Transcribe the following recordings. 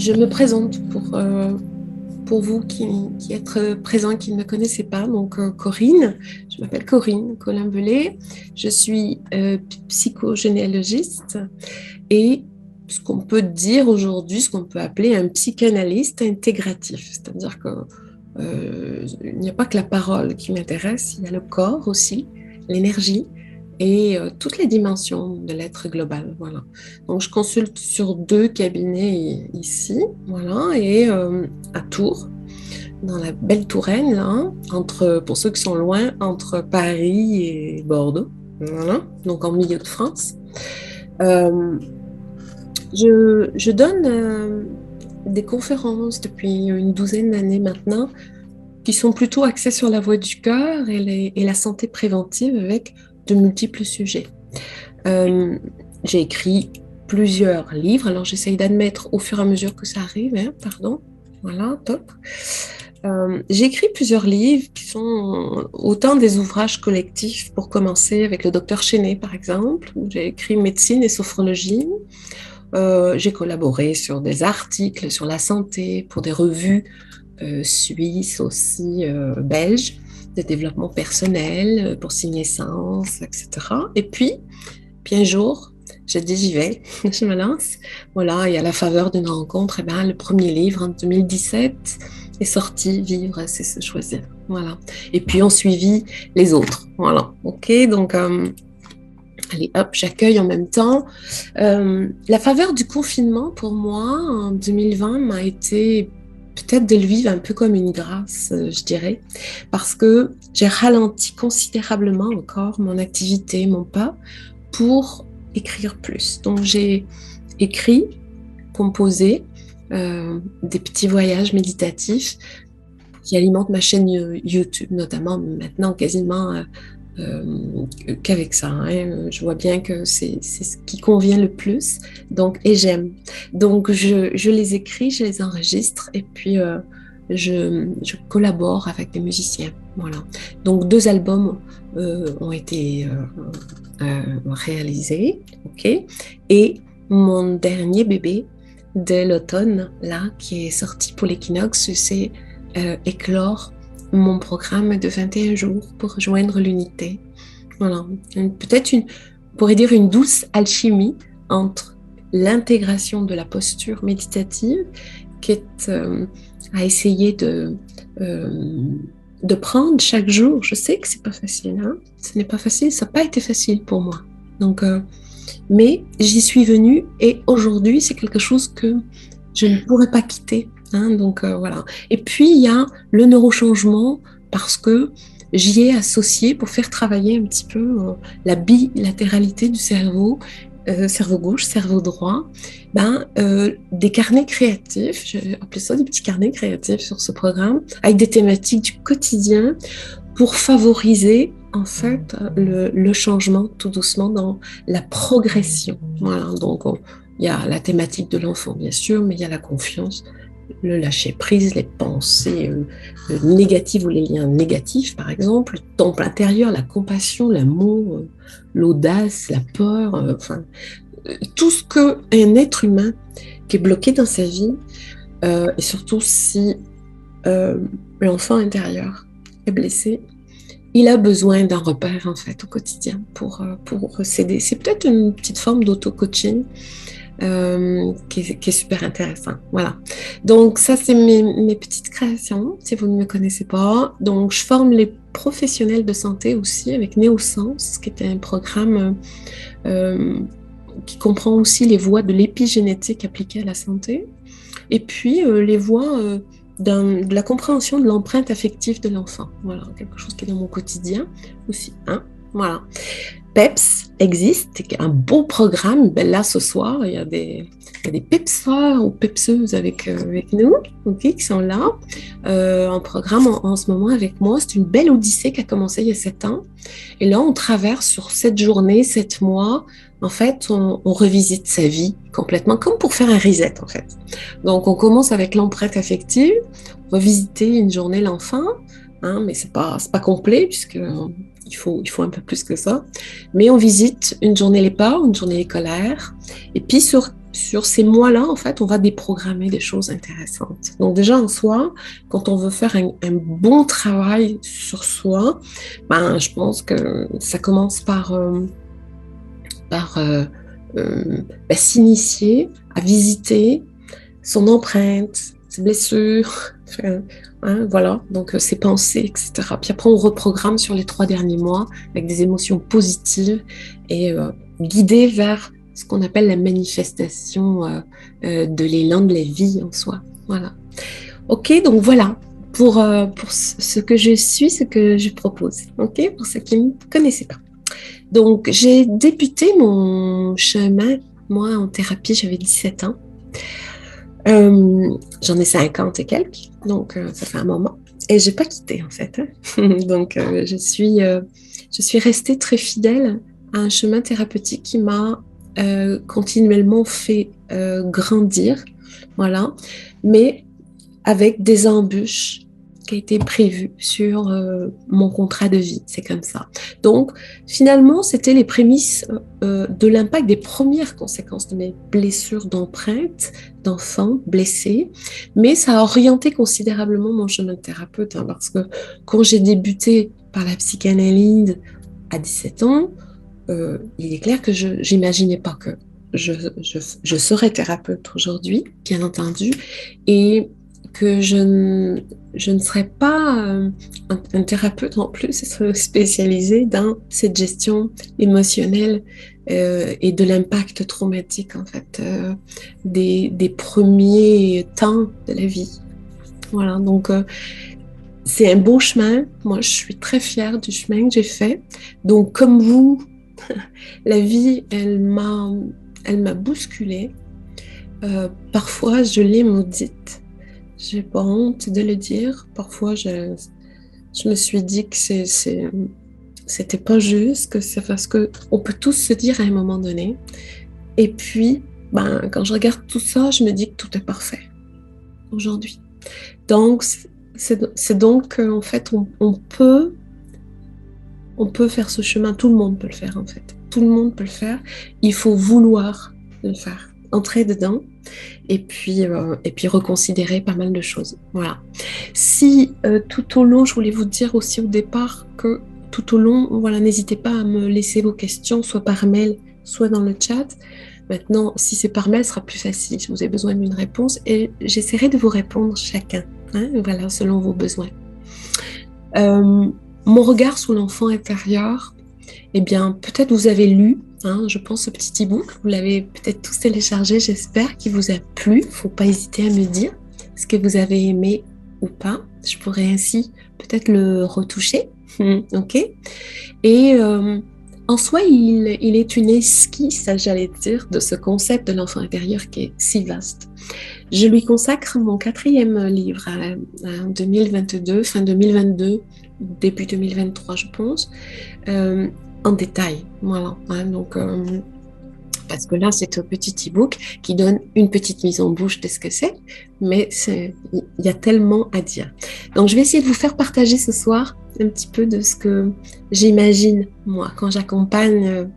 Je me présente pour vous qui êtes présents, qui ne me connaissez pas. Donc, Corinne, je m'appelle Corinne Colin-Belay. Je suis psychogénéalogiste et ce qu'on peut dire aujourd'hui, ce qu'on peut appeler un psychanalyste intégratif. C'est-à-dire que il n'y a pas que la parole qui m'intéresse, il y a le corps aussi, l'énergie et toutes les dimensions de l'être global. Voilà. Donc, je consulte sur 2 cabinets ici, voilà, et à Tours, dans la belle Touraine, là, pour ceux qui sont loin, entre Paris et Bordeaux, voilà, donc en milieu de France. Euh, je donne des conférences depuis une douzaine d'années maintenant qui sont plutôt axées sur la voie du cœur et la santé préventive avec de multiples sujets. J'ai écrit plusieurs livres, alors j'essaye d'admettre au fur et à mesure que ça arrive, hein, pardon, voilà, top. J'ai écrit plusieurs livres qui sont autant des ouvrages collectifs pour commencer avec le docteur Chenet par exemple, où j'ai écrit médecine et sophrologie. J'ai collaboré sur des articles sur la santé pour des revues suisses aussi, belges, de développement personnel pour signer Sens, etc. Et puis un jour, j'ai dit j'y vais, je me lance. Voilà, et à la faveur d'une rencontre, eh ben, le premier livre en 2017 est sorti, Vivre, c'est se choisir. Voilà. Et puis on suivit les autres. Voilà. Ok, donc allez hop, j'accueille en même temps. La faveur du confinement pour moi en 2020 m'a été peut-être de le vivre un peu comme une grâce, je dirais, parce que j'ai ralenti considérablement encore mon activité, mon pas, pour écrire plus. Donc j'ai écrit, composé des petits voyages méditatifs qui alimentent ma chaîne YouTube, notamment maintenant quasiment qu'avec ça. Hein. Je vois bien que c'est ce qui convient le plus. Donc, et j'aime. Donc je les écris, je les enregistre et puis je collabore avec des musiciens. Voilà. Donc 2 albums ont été réalisé, ok. Et mon dernier bébé de l'automne, là, qui est sorti pour l'équinoxe, c'est éclore mon programme de 21 jours pour rejoindre l'unité. Voilà. Peut-être on pourrait dire une douce alchimie entre l'intégration de la posture méditative qui est à essayer de prendre chaque jour. Je sais que c'est pas facile, hein. Ce n'est pas facile, ça n'a pas été facile pour moi. Donc, mais j'y suis venue et aujourd'hui, c'est quelque chose que je ne pourrais pas quitter. Hein, donc, voilà. Et puis, il y a le neurochangement parce que j'y ai associé pour faire travailler un petit peu la bilatéralité du cerveau, cerveau gauche, cerveau droit, des carnets créatifs, j'ai appelé ça des petits carnets créatifs sur ce programme, avec des thématiques du quotidien pour favoriser en fait le changement tout doucement dans la progression. Voilà, donc il y a la thématique de l'enfant bien sûr, mais il y a la confiance, le lâcher prise, les pensées négatives ou les liens négatifs par exemple, le temple intérieur, la compassion, l'amour, l'audace, la peur, tout ce qu'un être humain qui est bloqué dans sa vie, et surtout si l'enfant intérieur est blessé, il a besoin d'un repère en fait au quotidien pour s'aider. C'est peut-être une petite forme d'auto-coaching qui est super intéressant. Voilà. Donc ça c'est mes petites créations si vous ne me connaissez pas. Donc je forme les professionnels de santé aussi avec Néosens, qui est un programme qui comprend aussi les voies de l'épigénétique appliquées à la santé et puis les voies de la compréhension de l'empreinte affective de l'enfant. Voilà, quelque chose qui est dans mon quotidien aussi. Hein, voilà. PEPS existe, c'est un beau programme. Ben là, ce soir, il y a des pepseurs ou pepseuses avec nous, okay, qui sont là, en programme en ce moment avec moi. C'est une belle odyssée qui a commencé il y a 7 ans. Et là, on traverse sur 7 journées, 7 mois. En fait, on revisite sa vie complètement, comme pour faire un reset, en fait. Donc, on commence avec l'empreinte affective, revisiter une journée l'enfant, hein, mais c'est pas complet, puisque il faut un peu plus que ça. Mais on visite une journée les peurs, une journée les colères, et puis sur sur ces mois-là, en fait, on va déprogrammer des choses intéressantes. Donc déjà en soi, quand on veut faire un bon travail sur soi, ben, je pense que ça commence par ben, s'initier à visiter son empreinte, ses blessures, hein, voilà, donc ses pensées, etc. Puis après, on reprogramme sur les 3 derniers mois avec des émotions positives et guidées vers ce qu'on appelle la manifestation de l'élan de la vie en soi. Voilà. Ok, donc voilà pour ce que je suis, ce que je propose. Ok, pour ceux qui ne me connaissaient pas. Donc, j'ai débuté mon chemin, moi, en thérapie, j'avais 17 ans. J'en ai 50 et quelques, donc ça fait un moment. Et j'ai pas quitté, en fait. Donc, je suis restée très fidèle à un chemin thérapeutique qui m'a continuellement fait grandir, voilà. Mais avec des embûches qui a été prévues sur mon contrat de vie. C'est comme ça. Donc, finalement, c'était les prémices de l'impact des premières conséquences de mes blessures d'empreinte, d'enfants blessés. Mais ça a orienté considérablement mon chemin de thérapeute, hein, parce que quand j'ai débuté par la psychanalyse à 17 ans, il est clair que je n'imaginais pas que je serais thérapeute aujourd'hui, bien entendu, et que je ne serais pas un thérapeute en plus spécialisé dans cette gestion émotionnelle et de l'impact traumatique en fait des premiers temps de la vie. Voilà, donc c'est un beau chemin. Moi, je suis très fière du chemin que j'ai fait. Donc, comme vous, la vie, elle m'a bousculée. Parfois, je l'ai maudite. J'ai pas honte de le dire. Parfois, je me suis dit que c'était pas juste, que c'est parce que on peut tous se dire à un moment donné. Et puis, ben, quand je regarde tout ça, je me dis que tout est parfait aujourd'hui. Donc, c'est donc qu'en fait, on peut faire ce chemin. Tout le monde peut le faire, en fait. Tout le monde peut le faire. Il faut vouloir le faire. Entrer dedans et puis reconsidérer pas mal de choses. Voilà. Si tout au long, je voulais vous dire aussi au départ que tout au long, voilà, n'hésitez pas à me laisser vos questions, soit par mail, soit dans le chat. Maintenant, si c'est par mail, ce sera plus facile si vous avez besoin d'une réponse et j'essaierai de vous répondre chacun, hein, voilà, selon vos besoins. Mon regard sur l'enfant intérieur, eh bien, peut-être vous avez lu, hein, je pense, ce petit e-book, vous l'avez peut-être tous téléchargé, j'espère qu'il vous a plu. Il ne faut pas hésiter à me dire ce que vous avez aimé ou pas. Je pourrais ainsi peut-être le retoucher, ok. Et en soi, il est une esquisse, j'allais dire, de ce concept de l'enfant intérieur qui est si vaste. Je lui consacre mon 4e livre en 2022, fin 2022, début 2023, je pense, en détail. Voilà. Hein, donc, parce que là, c'est un petit e-book qui donne une petite mise en bouche de ce que c'est, mais il y a tellement à dire. Donc, je vais essayer de vous faire partager ce soir un petit peu de ce que j'imagine, moi, quand j'accompagne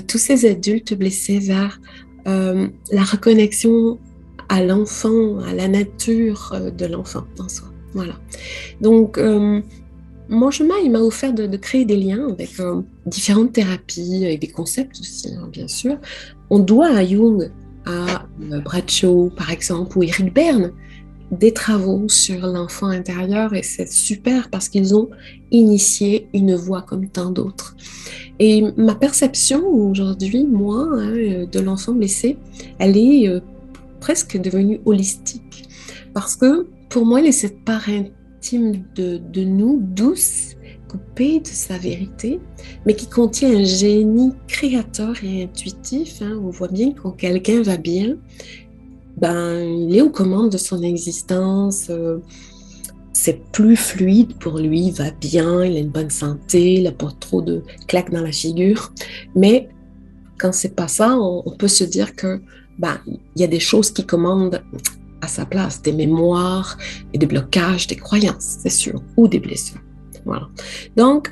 tous ces adultes blessés vers la reconnexion à l'enfant, à la nature de l'enfant en soi. Voilà. Donc, mon chemin, il m'a offert de créer des liens avec différentes thérapies, avec des concepts aussi, hein, bien sûr. On doit à Jung, à Bradshaw, par exemple, ou Eric Berne, des travaux sur l'enfant intérieur, et c'est super parce qu'ils ont initié une voie comme tant d'autres. Et ma perception aujourd'hui, moi, hein, de l'enfant blessé, elle est presque devenue holistique. Parce que pour moi, il est cette part intime de nous, douce, coupée de sa vérité, mais qui contient un génie créateur et intuitif. Hein. On voit bien que quand quelqu'un va bien, ben, il est aux commandes de son existence. C'est plus fluide pour lui, il va bien, il a une bonne santé, il n'a pas trop de claques dans la figure. Mais quand c'est pas ça, on peut se dire que ben, y a des choses qui commandent à sa place, des mémoires et des blocages, des croyances, c'est sûr, ou des blessures. Voilà. Donc,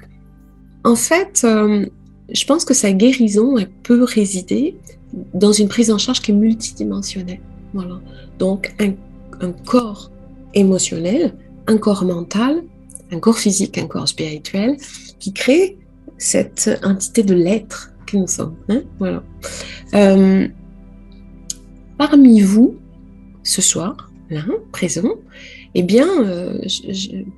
en fait, je pense que sa guérison, elle peut résider dans une prise en charge qui est multidimensionnelle. Voilà. Donc, un corps émotionnel, un corps mental, un corps physique, un corps spirituel, qui crée cette entité de l'être que nous sommes. Hein? Voilà. Parmi vous, ce soir, là, présent, eh bien,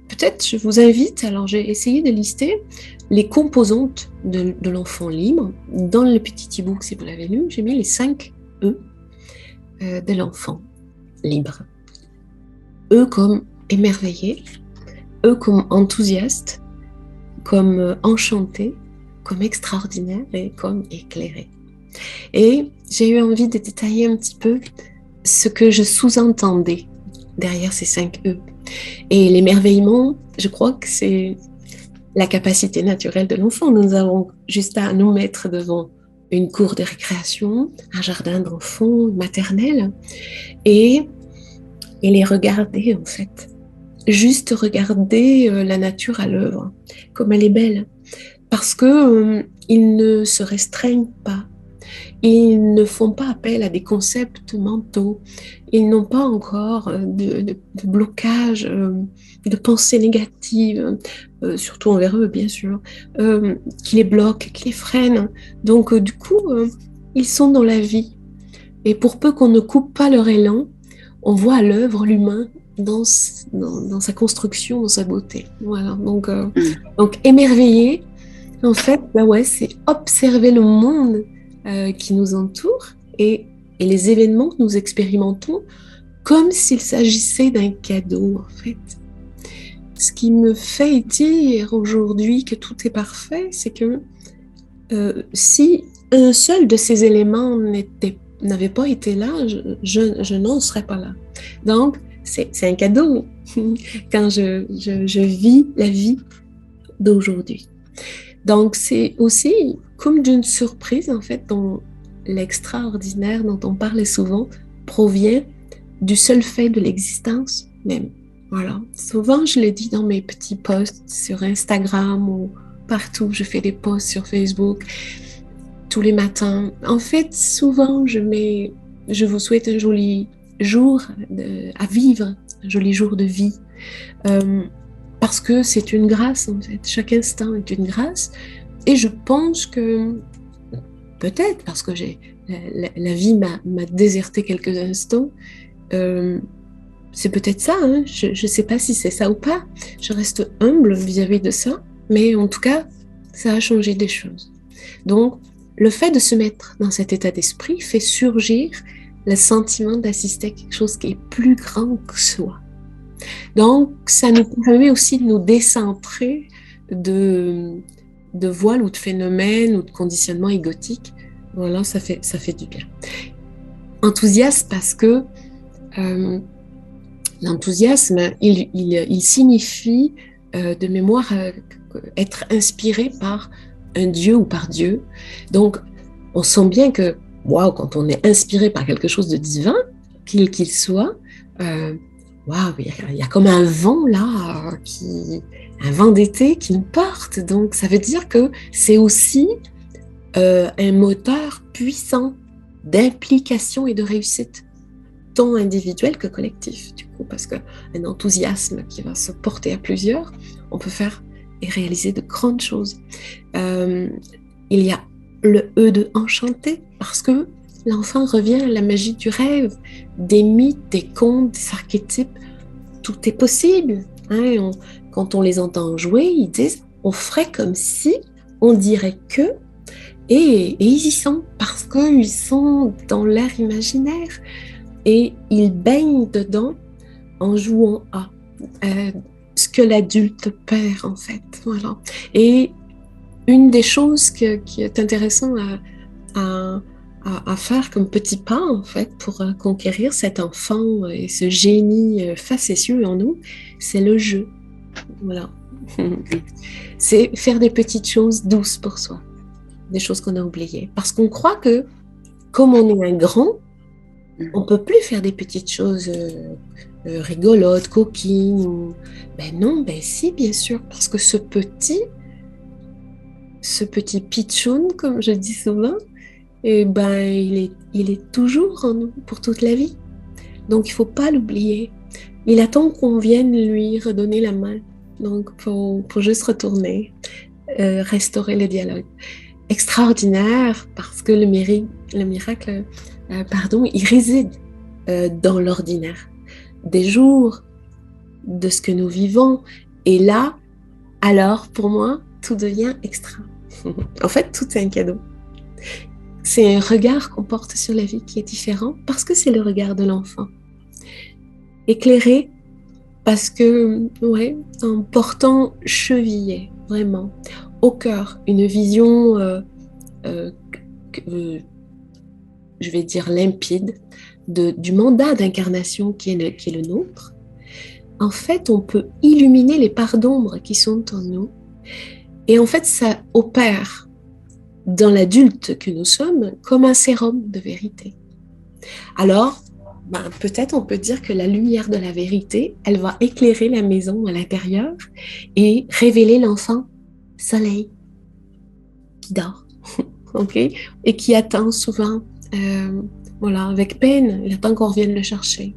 peut-être je vous invite, alors j'ai essayé de lister les composantes de l'enfant libre. Dans le petit e-book, si vous l'avez lu, j'ai mis les 5 E de l'enfant libre. E comme émerveillé, E comme enthousiaste, comme enchanté, comme extraordinaire et comme éclairé. Et j'ai eu envie de détailler un petit peu ce que je sous-entendais derrière ces 5 E. Et l'émerveillement, je crois que c'est la capacité naturelle de l'enfant. Nous avons juste à nous mettre devant une cour de récréation, un jardin d'enfants, maternelle, et les regarder en fait. Juste regarder la nature à l'œuvre, comme elle est belle. Parce qu'ils ne se restreignent pas. Ils ne font pas appel à des concepts mentaux. Ils n'ont pas encore de blocage, de pensées négatives, surtout envers eux, bien sûr, qui les bloquent, qui les freinent. Donc, du coup, ils sont dans la vie. Et pour peu qu'on ne coupe pas leur élan, on voit à l'œuvre l'humain dans sa construction, dans sa beauté. Voilà. Donc émerveillé, en fait, bah ouais, c'est observer le monde qui nous entoure et les événements que nous expérimentons comme s'il s'agissait d'un cadeau, en fait. Ce qui me fait dire aujourd'hui que tout est parfait, c'est que si un seul de ces éléments n'avait pas été là, je n'en serais pas là. Donc, c'est un cadeau quand je vis la vie d'aujourd'hui. Donc, c'est aussi comme d'une surprise, en fait, dont l'extraordinaire dont on parlait souvent provient du seul fait de l'existence même. Voilà. Souvent, je le dis dans mes petits posts sur Instagram ou partout. Je fais des posts sur Facebook tous les matins. En fait, souvent, je vous souhaite un joli jour à vivre, un joli jour de vie. Parce que c'est une grâce, en fait. Chaque instant est une grâce. Et je pense que, peut-être parce que la vie m'a déserté quelques instants, c'est peut-être ça, hein. Je ne sais pas si c'est ça ou pas. Je reste humble vis-à-vis de ça, mais en tout cas, ça a changé des choses. Donc, le fait de se mettre dans cet état d'esprit fait surgir le sentiment d'assister à quelque chose qui est plus grand que soi. Donc, ça nous permet aussi de nous décentrer de voiles ou de phénomènes ou de conditionnements égotiques. Voilà, ça fait du bien. Enthousiasme parce que l'enthousiasme, il signifie de mémoire être inspiré par un Dieu ou par Dieu. Donc, on sent bien que, waouh, quand on est inspiré par quelque chose de divin, qu'il soit, waouh, il y a comme un vent là, un vent d'été qui nous porte. Donc, ça veut dire que c'est aussi un moteur puissant d'implication et de réussite, tant individuel que collectif, du coup, parce qu'un enthousiasme qui va se porter à plusieurs, on peut faire et réaliser de grandes choses. Il y a le E de enchanté, parce que l'enfant revient à la magie du rêve, des mythes, des contes, des archétypes, tout est possible. Hein, quand on les entend jouer, ils disent, on ferait comme si, on dirait que, et ils y sont, parce qu'ils sont dans l'air imaginaire, et ils baignent dedans en jouant à ce que l'adulte perd, en fait. Voilà. Et une des choses qui est intéressant à faire comme petit pas, en fait, pour conquérir cet enfant et ce génie facétieux en nous, c'est le jeu. Voilà. C'est faire des petites choses douces pour soi, des choses qu'on a oubliées. Parce qu'on croit que, comme on est un grand, on ne peut plus faire des petites choses rigolotes, coquines. Ben non, ben si, bien sûr, parce que ce petit pitchoun, comme je dis souvent, et ben, il est toujours en nous pour toute la vie. Donc, il ne faut pas l'oublier. Il attend qu'on vienne lui redonner la main. Donc, pour juste retourner, restaurer le dialogue. Extraordinaire parce que le miracle, pardon, il réside dans l'ordinaire des jours, de ce que nous vivons. Et là, alors, pour moi, tout devient extra. En fait, tout est un cadeau. C'est un regard qu'on porte sur la vie qui est différent parce que c'est le regard de l'enfant. Éclairé parce que, ouais, en portant chevillé, vraiment, au cœur, une vision, euh, je vais dire limpide, du mandat d'incarnation qui est le nôtre. En fait, on peut illuminer les parts d'ombre qui sont en nous. Et en fait, ça opère dans l'adulte que nous sommes comme un sérum de vérité. Alors, ben, peut-être on peut dire que la lumière de la vérité, elle va éclairer la maison à l'intérieur et révéler l'enfant soleil qui dort, ok, et qui attend souvent, voilà, avec peine, il attend qu'on revienne le chercher.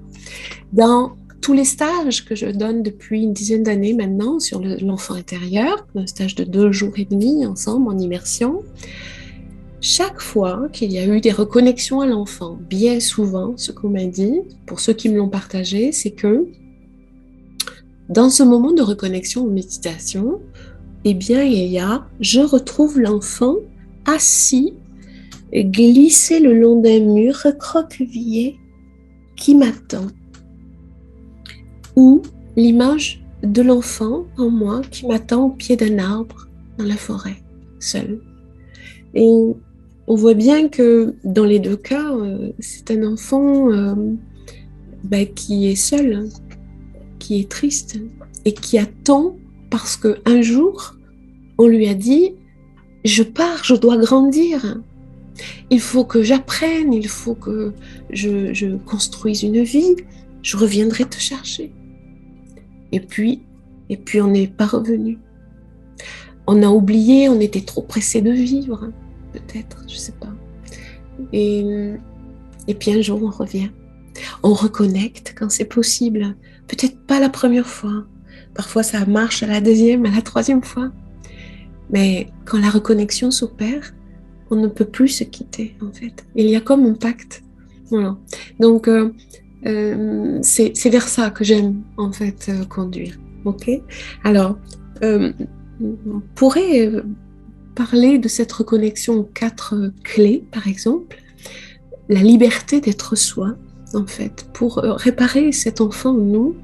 Dans tous les stages que je donne depuis une dizaine d'années maintenant sur l'enfant intérieur, un stage de 2 jours et demi ensemble en immersion, chaque fois qu'il y a eu des reconnexions à l'enfant, bien souvent, ce qu'on m'a dit, pour ceux qui me l'ont partagé, c'est que dans ce moment de reconnexion ou méditation, eh bien, je retrouve l'enfant assis, glissé le long d'un mur, recroquevillé, qui m'attend. Ou l'image de l'enfant en moi qui m'attend au pied d'un arbre dans la forêt, seul. Et on voit bien que dans les deux cas, c'est un enfant qui est seul, qui est triste et qui attend parce qu'un jour, on lui a dit « Je pars, je dois grandir. Il faut que j'apprenne, il faut que je construise une vie. Je reviendrai te chercher. » Et puis on n'est pas revenu. On a oublié, on était trop pressé de vivre, peut-être, je ne sais pas. Et puis un jour, on revient. On reconnecte quand c'est possible. Peut-être pas la première fois. Parfois, ça marche à la deuxième, à la troisième fois. Mais quand la reconnexion s'opère, on ne peut plus se quitter, en fait. Il y a comme un pacte. Voilà. Donc, c'est vers ça que j'aime, en fait, conduire. OK ? Alors, on pourrait parler de cette reconnexion en 4 clés, par exemple. La liberté d'être soi, en fait. Pour réparer cet enfant en nous,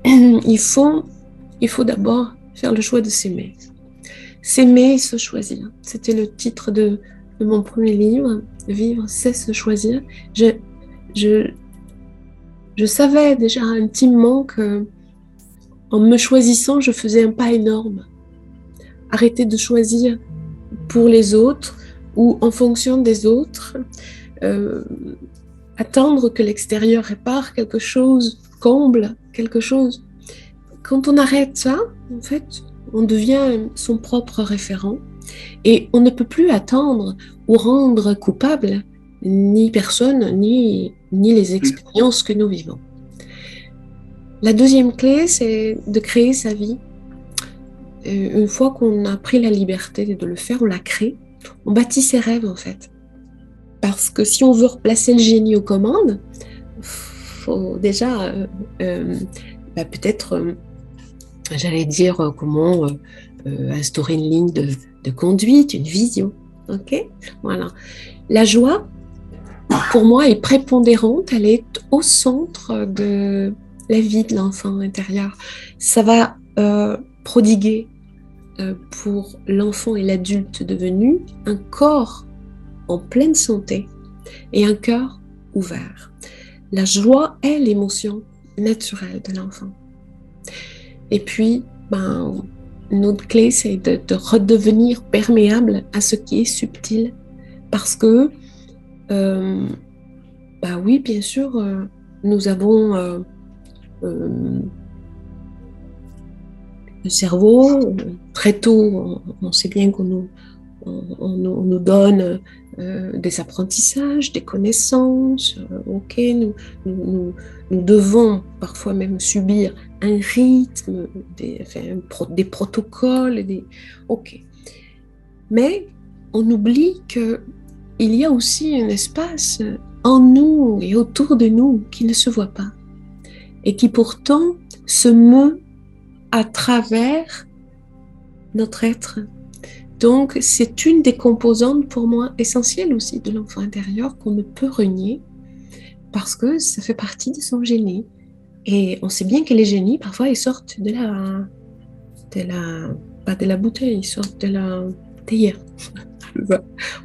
il faut d'abord faire le choix de s'aimer. S'aimer et se choisir. C'était le titre de mon premier livre. Vivre, c'est se choisir. Je savais déjà intimement que en me choisissant, je faisais un pas énorme. Arrêter de choisir pour les autres ou en fonction des autres. Attendre que l'extérieur répare quelque chose, comble quelque chose. Quand on arrête ça, en fait, on devient son propre référent et on ne peut plus attendre ou rendre coupable ni personne, ni les expériences que nous vivons. La deuxième clé, c'est de créer sa vie. Une fois qu'on a pris la liberté de le faire, on la crée, on bâtit ses rêves en fait. Parce que si on veut replacer le génie aux commandes, il faut déjà peut-être, j'allais dire, comment instaurer une ligne de conduite, une vision. Ok ? Voilà. La joie, pour moi, est prépondérante, elle est au centre de la vie de l'enfant intérieur. Ça va prodiguer pour l'enfant et l'adulte devenu un corps en pleine santé et un cœur ouvert. La joie est l'émotion naturelle de l'enfant. Et puis, une autre clé, c'est de redevenir perméable à ce qui est subtil. Parce que, oui, bien sûr, nous avons le cerveau, très tôt, on sait bien qu'on on nous donne des apprentissages, des connaissances. Ok, nous devons parfois même subir un rythme, des protocoles. Ok. Mais on oublie qu'il y a aussi un espace en nous et autour de nous qui ne se voit pas et qui pourtant se meut à travers notre être. Donc, c'est une des composantes pour moi essentielles aussi de l'enfant intérieur qu'on ne peut renier parce que ça fait partie de son génie. Et on sait bien que les génies, parfois, ils sortent pas de la bouteille, ils sortent de la théière.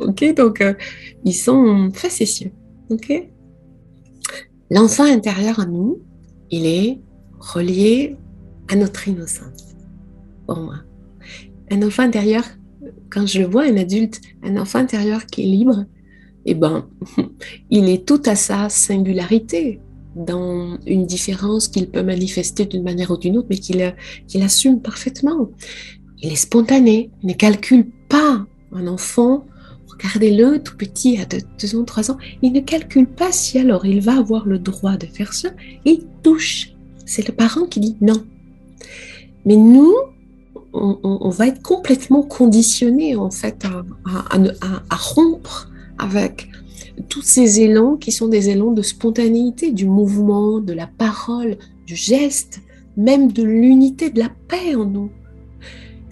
Ok, donc ils sont facétieux. Ok, l'enfant intérieur en nous, il est relié à notre innocence, pour moi. Un enfant intérieur, quand je le vois, un adulte, un enfant intérieur qui est libre, eh ben, il est tout à sa singularité dans une différence qu'il peut manifester d'une manière ou d'une autre, mais qu'il assume parfaitement. Il est spontané, il ne calcule pas. Un enfant, regardez-le tout petit, à 2 ans, 3 ans, il ne calcule pas si alors il va avoir le droit de faire ça, il touche. C'est le parent qui dit non. Mais nous, on va être complètement conditionné en fait à rompre avec tous ces élans qui sont des élans de spontanéité, du mouvement, de la parole, du geste, même de l'unité, de la paix en nous.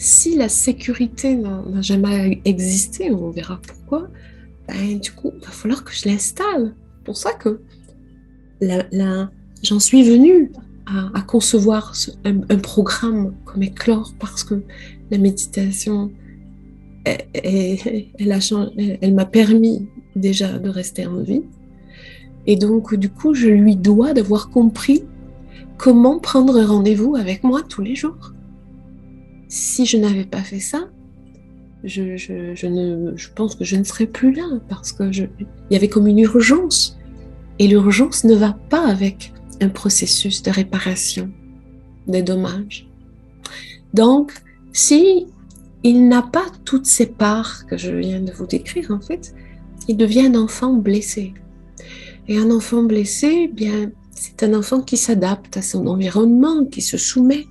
Si la sécurité n'a jamais existé, on verra pourquoi, ben, du coup, il va falloir que je l'installe. C'est pour ça que j'en suis venue à concevoir un programme comme Éclore, parce que la méditation, elle m'a permis déjà de rester en vie. Et donc, du coup, je lui dois d'avoir compris comment prendre rendez-vous avec moi tous les jours. Si je n'avais pas fait ça, je pense que je ne serais plus là parce que il y avait comme une urgence. Et l'urgence ne va pas avec un processus de réparation des dommages. Donc, si il n'a pas toutes ces parts que je viens de vous décrire, en fait, il devient un enfant blessé. Et un enfant blessé, bien, c'est un enfant qui s'adapte à son environnement, qui se soumet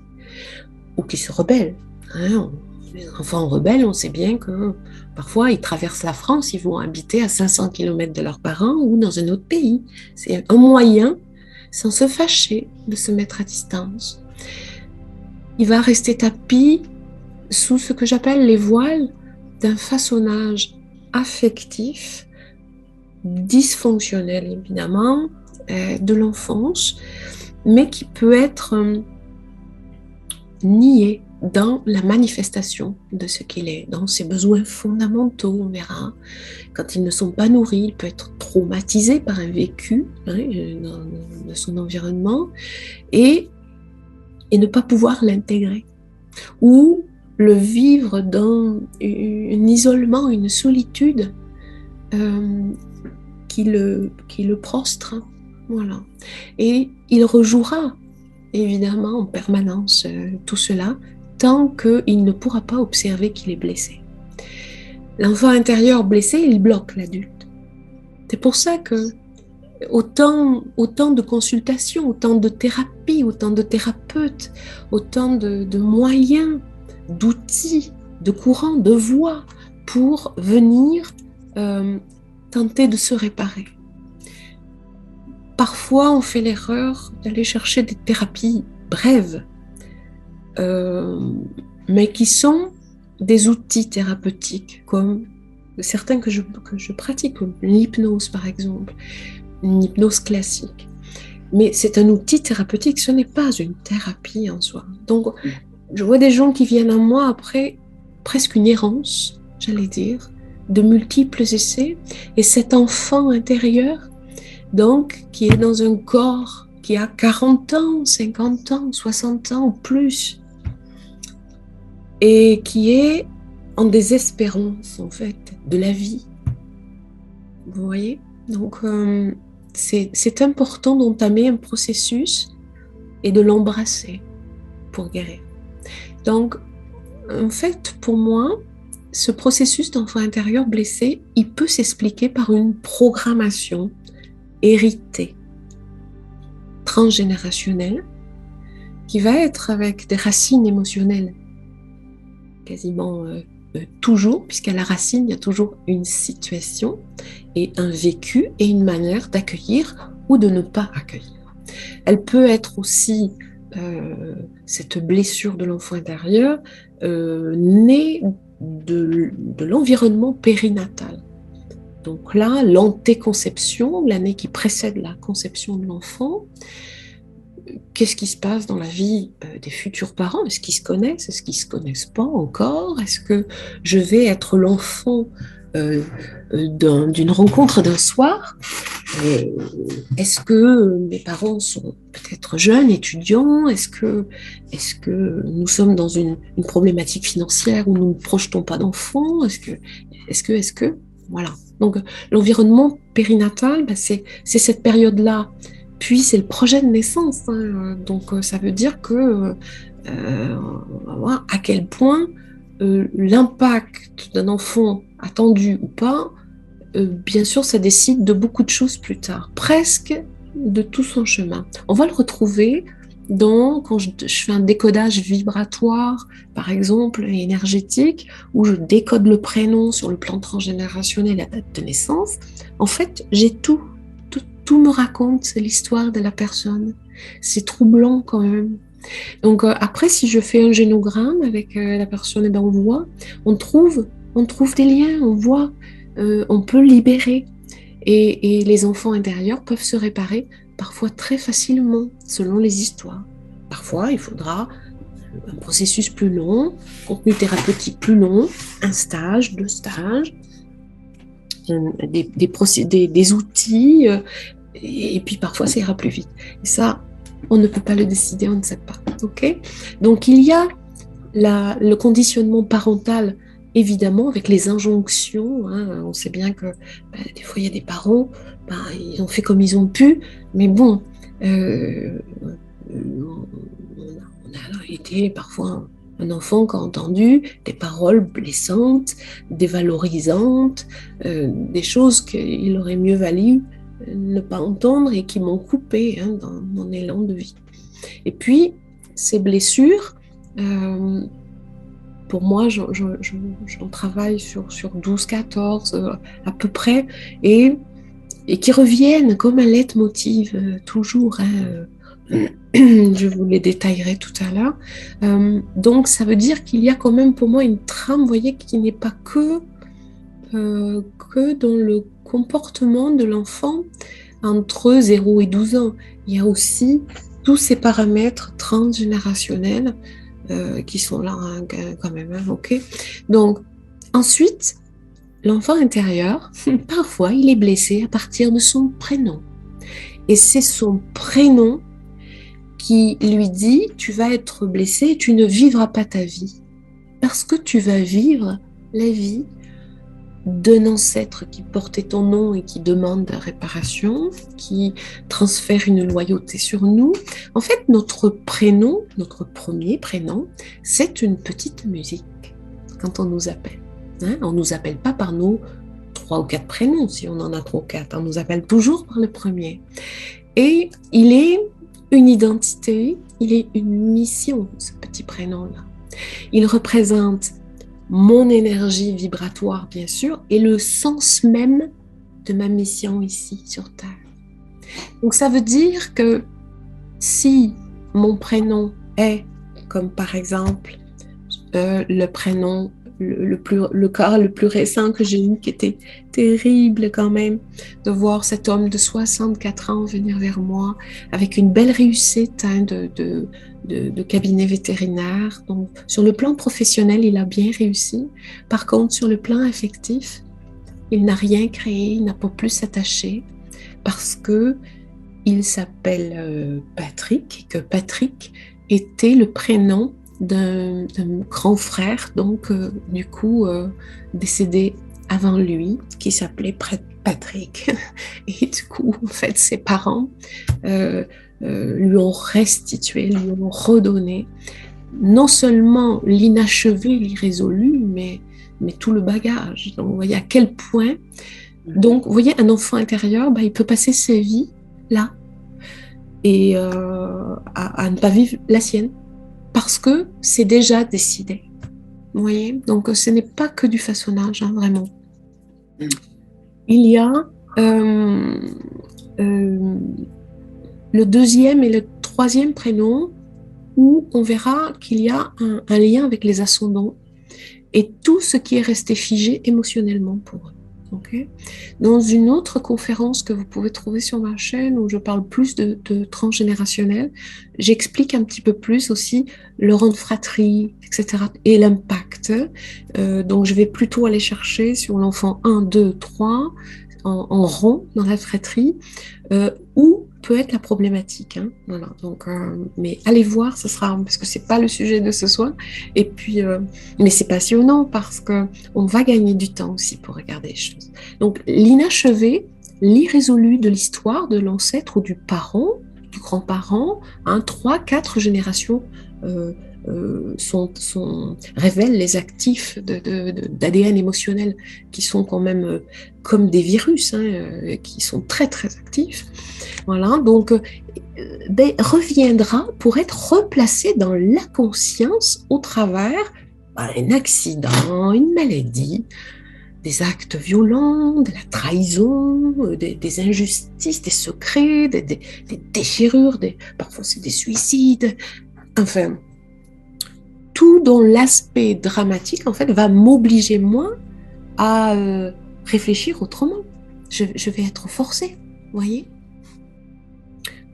ou qui se rebelle. Hein, les enfants rebelles, on sait bien que parfois ils traversent la France, ils vont habiter à 500 km de leurs parents ou dans un autre pays. C'est un moyen, sans se fâcher, de se mettre à distance. Il va rester tapi sous ce que j'appelle les voiles d'un façonnage affectif, dysfonctionnel évidemment, de l'enfance, mais qui peut être nié dans la manifestation de ce qu'il est, dans ses besoins fondamentaux, on verra. Quand ils ne sont pas nourris, il peut être traumatisé par un vécu de son environnement et ne pas pouvoir l'intégrer. Ou le vivre dans un isolement, une solitude qui le prostre. Voilà. Et il rejouera évidemment en permanence tout cela tant qu'il ne pourra pas observer qu'il est blessé. L'enfant intérieur blessé, il bloque l'adulte. C'est pour ça que autant de consultations, autant de thérapies, autant de thérapeutes, autant de moyens, d'outils, de courants, de voies pour venir tenter de se réparer. Parfois, on fait l'erreur d'aller chercher des thérapies brèves, mais qui sont des outils thérapeutiques, comme certains que je pratique, comme l'hypnose par exemple, une hypnose classique. Mais c'est un outil thérapeutique, ce n'est pas une thérapie en soi. Donc, je vois des gens qui viennent à moi après presque une errance, j'allais dire, de multiples essais, et cet enfant intérieur, donc, qui est dans un corps qui a 40 ans, 50 ans, 60 ans ou plus, et qui est en désespérance, en fait, de la vie. Vous voyez? Donc, c'est important d'entamer un processus et de l'embrasser pour guérir. Donc, en fait, pour moi, ce processus d'enfant intérieur blessé, il peut s'expliquer par une programmation héritée, transgénérationnelle, qui va être avec des racines émotionnelles quasiment toujours, puisqu'à la racine, il y a toujours une situation et un vécu et une manière d'accueillir ou de ne pas accueillir. Elle peut être aussi, cette blessure de l'enfant intérieur, née de l'environnement périnatal. Donc là, l'antéconception, l'année qui précède la conception de l'enfant, qu'est-ce qui se passe dans la vie des futurs parents? Est-ce qu'ils se connaissent? Est-ce qu'ils ne se connaissent pas encore? Est-ce que je vais être l'enfant d'une rencontre d'un soir? Est-ce que mes parents sont peut-être jeunes, étudiants? Est-ce que nous sommes dans une problématique financière où nous ne projetons pas d'enfants? Est-ce que voilà. Donc l'environnement périnatal, c'est cette période-là. Puis c'est le projet de naissance, hein. Donc ça veut dire que on va voir à quel point l'impact d'un enfant attendu ou pas, bien sûr, ça décide de beaucoup de choses plus tard, presque de tout son chemin. On va le retrouver quand je fais un décodage vibratoire, par exemple, et énergétique, où je décode le prénom sur le plan transgénérationnel, la date de naissance. En fait, j'ai tout. Tout me raconte l'histoire de la personne. C'est troublant quand même. Donc après, si je fais un génogramme avec la personne, et ben on trouve des liens, on voit, on peut libérer. Et les enfants intérieurs peuvent se réparer parfois très facilement, selon les histoires. Parfois, il faudra un processus plus long, contenu thérapeutique plus long, un stage, 2 stages, des outils, et puis parfois ça ira plus vite. Et ça, on ne peut pas le décider, on ne sait pas. Okay? Donc il y a le conditionnement parental, évidemment, avec les injonctions. Hein. On sait bien que des fois il y a des parents, ils ont fait comme ils ont pu, mais bon, on a été parfois un enfant qui a entendu des paroles blessantes, dévalorisantes, des choses qu'il aurait mieux valu ne pas entendre et qui m'ont coupé dans mon élan de vie. Et puis, ces blessures, pour moi, j'en travaille sur 12, 14 à peu près, et qui reviennent comme un leitmotiv toujours. Je vous les détaillerai tout à l'heure. Donc, ça veut dire qu'il y a quand même pour moi une trame, vous voyez, qui n'est pas que dans le comportement de l'enfant entre 0 et 12 ans. Il y a aussi tous ces paramètres transgénérationnels qui sont là quand même. Okay. Donc, ensuite, l'enfant intérieur, parfois, il est blessé à partir de son prénom. Et c'est son prénom qui lui dit « tu vas être blessé et tu ne vivras pas ta vie ». Parce que tu vas vivre la vie d'un ancêtre qui portait ton nom et qui demande réparation, qui transfère une loyauté sur nous. En fait, notre prénom, notre premier prénom, c'est une petite musique quand on nous appelle. On ne nous appelle pas par nos 3 ou 4 prénoms, si on en a 3 ou 4. On nous appelle toujours par le premier. Et il est une identité, il est une mission, ce petit prénom-là. Il représente mon énergie vibratoire, bien sûr, et le sens même de ma mission ici sur Terre. Donc ça veut dire que si mon prénom est, comme par exemple, le prénom, le cas le plus récent que j'ai eu, qui était terrible quand même, de voir cet homme de 64 ans venir vers moi avec une belle réussite de cabinet vétérinaire. Donc, sur le plan professionnel, il a bien réussi. Par contre, sur le plan affectif, il n'a rien créé, il n'a pas pu s'attacher parce que il s'appelle Patrick, et que Patrick était le prénom d'un grand frère, donc du coup décédé avant lui, qui s'appelait Patrick. Et du coup, en fait, ses parents lui ont restitué, lui ont redonné non seulement l'inachevé, l'irrésolu, mais mais tout le bagage. Donc, vous voyez à quel point. Donc, vous voyez, un enfant intérieur, il peut passer sa vie là et à ne pas vivre la sienne parce que c'est déjà décidé. Vous voyez, donc ce n'est pas que du façonnage, hein, vraiment. Il y a le deuxième et le troisième prénom où on verra qu'il y a un lien avec les ascendants et tout ce qui est resté figé émotionnellement pour eux. Okay. Dans une autre conférence que vous pouvez trouver sur ma chaîne où je parle plus de transgénérationnel, j'explique un petit peu plus aussi le rang de fratrie, etc. et l'impact. Donc je vais plutôt aller chercher sur l'enfant 1, 2, 3 en rond dans la fratrie où peut être la problématique. Hein. Voilà. Donc, mais allez voir, ce sera parce que c'est pas le sujet de ce soir. Et puis, mais c'est passionnant parce que on va gagner du temps aussi pour regarder les choses. Donc, l'inachevé, l'irrésolu de l'histoire de l'ancêtre ou du parent, du grand-parent, 3, 4 générations révèlent les actifs d'ADN émotionnel qui sont quand même comme des virus, hein, qui sont très très actifs. Voilà, donc reviendra pour être replacé dans la conscience au travers un accident, une maladie, des actes violents, de la trahison, des injustices, des secrets, des déchirures, parfois c'est des suicides, enfin, tout dont l'aspect dramatique, en fait, va m'obliger, moi, à réfléchir autrement. Je vais être forcée, vous voyez?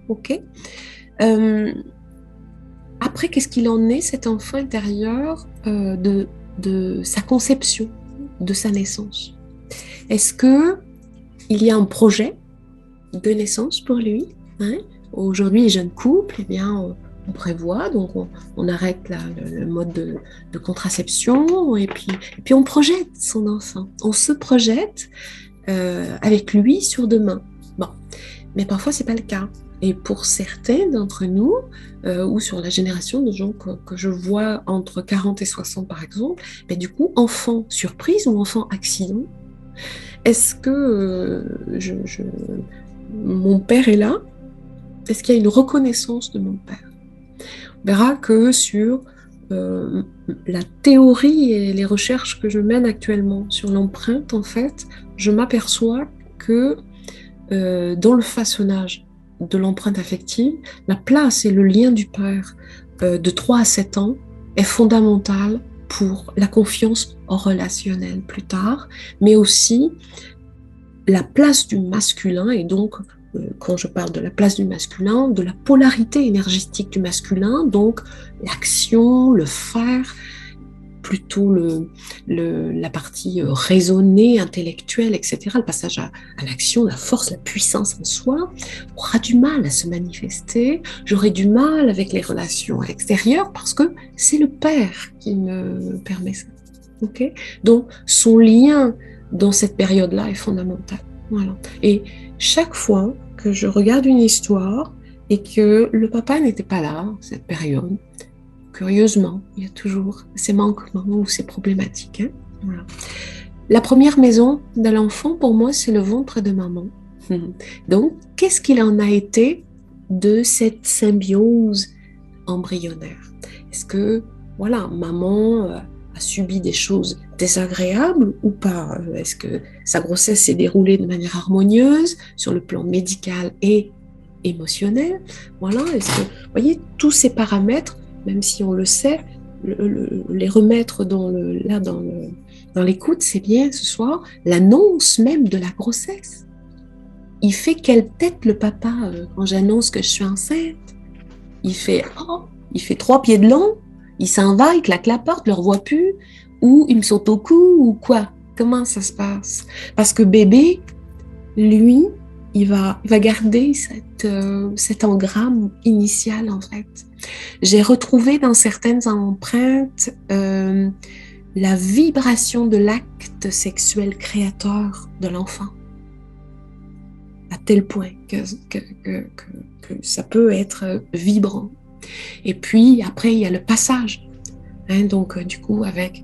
Ok. Après, qu'est-ce qu'il en est, cet enfant intérieur, de sa conception, de sa naissance? Est-ce qu'il y a un projet de naissance pour lui, hein? Aujourd'hui, jeune couple, eh bien, on prévoit, donc on arrête le mode de contraception et puis on projette son enfant. On se projette avec lui sur demain. Bon, mais parfois c'est pas le cas. Et pour certains d'entre nous, ou sur la génération de gens que je vois entre 40 et 60 par exemple, ben du coup, enfant surprise ou enfant accident, est-ce que mon père est là? Est-ce qu'il y a une reconnaissance de mon père? On verra que sur la théorie et les recherches que je mène actuellement sur l'empreinte, en fait, je m'aperçois que dans le façonnage de l'empreinte affective, la place et le lien du père de 3 à 7 ans est fondamental pour la confiance relationnelle plus tard, mais aussi la place du masculin, et donc quand je parle de la place du masculin, de la polarité énergétique du masculin, donc l'action, le faire, plutôt la partie raisonnée, intellectuelle, etc., le passage à l'action, la force, la puissance en soi, aura du mal à se manifester, j'aurai du mal avec les relations à l'extérieur parce que c'est le père qui me permet ça. Okay. Donc, son lien dans cette période-là est fondamental. Voilà. Et chaque fois que je regarde une histoire et que le papa n'était pas là, cette période, curieusement, il y a toujours ces manquements ou ces problématiques. Hein. Voilà. La première maison de l'enfant, pour moi, c'est le ventre de maman. Donc, qu'est-ce qu'il en a été de cette symbiose embryonnaire? Est-ce que, voilà, maman a subi des choses désagréables ou pas? Est-ce que sa grossesse s'est déroulée de manière harmonieuse sur le plan médical et émotionnel? Voilà, est-ce que, vous voyez, tous ces paramètres, même si on le sait, les remettre dans l'écoute, c'est bien ce soir, l'annonce même de la grossesse. Il fait quelle tête le papa quand j'annonce que je suis enceinte? Il fait 3 pieds de long, il s'en va, il claque la porte, je le revois plus, ou il me saute au cou, ou quoi? Comment ça se passe? Parce que bébé, lui, il va garder cet engramme initial, en fait. J'ai retrouvé dans certaines empreintes la vibration de l'acte sexuel créateur de l'enfant, à tel point que ça peut être vibrant. Et puis, après, il y a le passage. Hein, donc, du coup, avec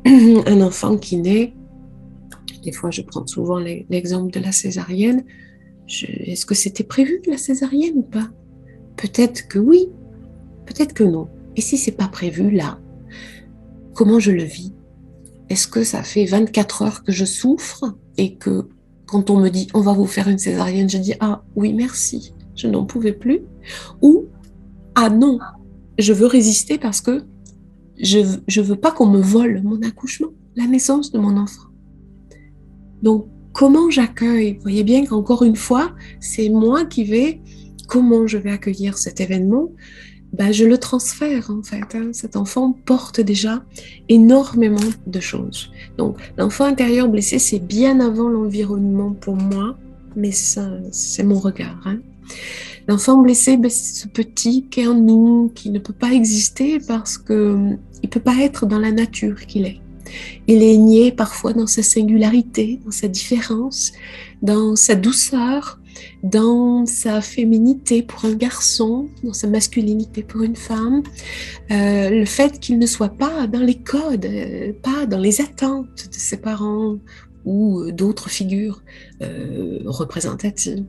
un enfant qui naît, des fois je prends souvent l'exemple de la césarienne, est-ce que c'était prévu la césarienne ou pas? Peut-être que oui, peut-être que non. Et si c'est pas prévu là, comment je le vis? Est-ce que ça fait 24 heures que je souffre et que quand on me dit on va vous faire une césarienne, je dis ah oui merci, je n'en pouvais plus, ou ah non, je veux résister parce que je veux pas qu'on me vole mon accouchement, la naissance de mon enfant. Donc comment j'accueille? Vous voyez bien qu'encore une fois, c'est moi qui vais, comment je vais accueillir cet événement? Ben, je le transfère en fait. Cet enfant porte déjà énormément de choses. Donc l'enfant intérieur blessé, c'est bien avant l'environnement pour moi, mais ça, c'est mon regard. L'enfant blessé, ben, c'est ce petit qui est en nous, qui ne peut pas exister parce qu'il ne peut pas être dans la nature qu'il est. Il est nié parfois dans sa singularité, dans sa différence, dans sa douceur, dans sa féminité pour un garçon, dans sa masculinité pour une femme, le fait qu'il ne soit pas dans les codes, pas dans les attentes de ses parents ou d'autres figures représentatives.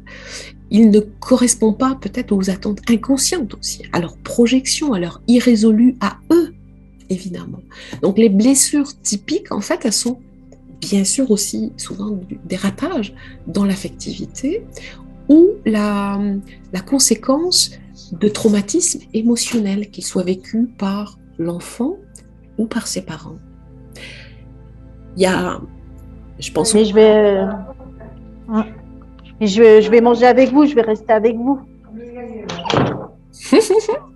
Il ne correspond pas peut-être aux attentes inconscientes aussi, à leurs projections, à leurs irrésolues à eux, évidemment. Donc les blessures typiques, en fait, elles sont bien sûr aussi souvent des ratages dans l'affectivité ou la conséquence de traumatismes émotionnels, qu'ils soient vécus par l'enfant ou par ses parents. Il y a, je pense... Mais je vais manger avec vous, je vais rester avec vous.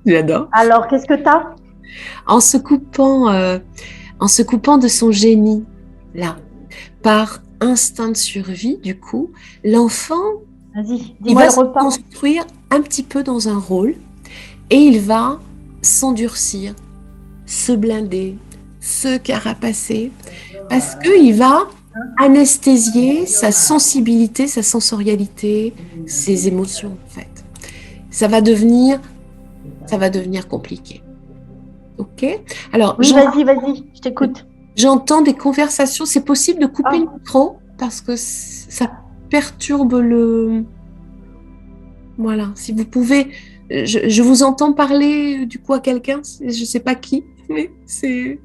J'adore. Alors, qu'est-ce que tu as? En se coupant de son génie, là, par instinct de survie, du coup, l'enfant, il va se construire un petit peu dans un rôle et il va s'endurcir, se blinder, se carapacer, parce qu'il va anesthésier sa sensibilité, sa sensorialité, ses émotions, en fait. Ça va devenir compliqué. Ok? Alors, oui, vas-y, je t'écoute. J'entends des conversations. C'est possible de couper le micro parce que ça perturbe le... Voilà, si vous pouvez... Je vous entends parler du coup à quelqu'un, je ne sais pas qui, mais c'est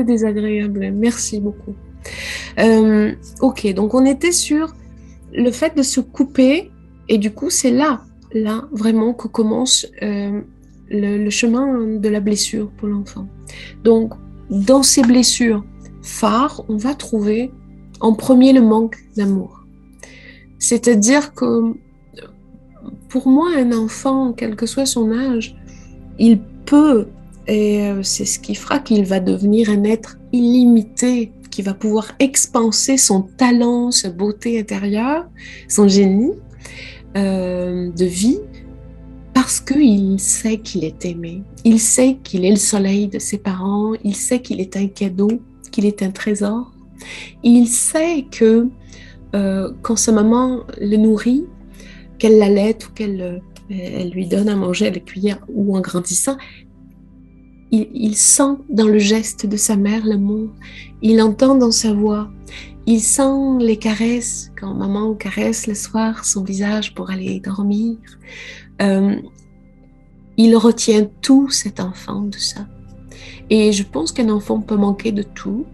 désagréable. Merci beaucoup. Ok, donc on était sur le fait de se couper et du coup c'est là vraiment que commence le chemin de la blessure pour l'enfant. Donc dans ces blessures phares, on va trouver en premier le manque d'amour. C'est-à-dire que pour moi, un enfant, quel que soit son âge, il peut, et c'est ce qui fera qu'il va devenir un être illimité, qui va pouvoir expanser son talent, sa beauté intérieure, son génie de vie, parce qu'il sait qu'il est aimé, il sait qu'il est le soleil de ses parents, il sait qu'il est un cadeau, qu'il est un trésor, il sait que quand sa maman le nourrit, qu'elle l'allaite ou qu'elle lui donne à manger à la cuillère ou en grandissant, il sent dans le geste de sa mère l'amour, il entend dans sa voix, il sent les caresses quand maman caresse le soir son visage pour aller dormir. Il retient tout cet enfant de ça. Et je pense qu'un enfant peut manquer de tout,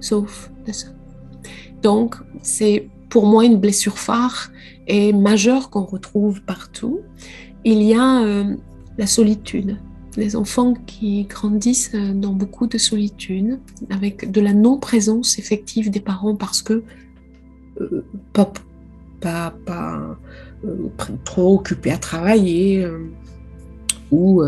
sauf de ça. Donc, c'est pour moi une blessure phare et majeure qu'on retrouve partout. Il y a la solitude. Les enfants qui grandissent dans beaucoup de solitude, avec de la non-présence effective des parents parce que pas trop occupés à travailler ou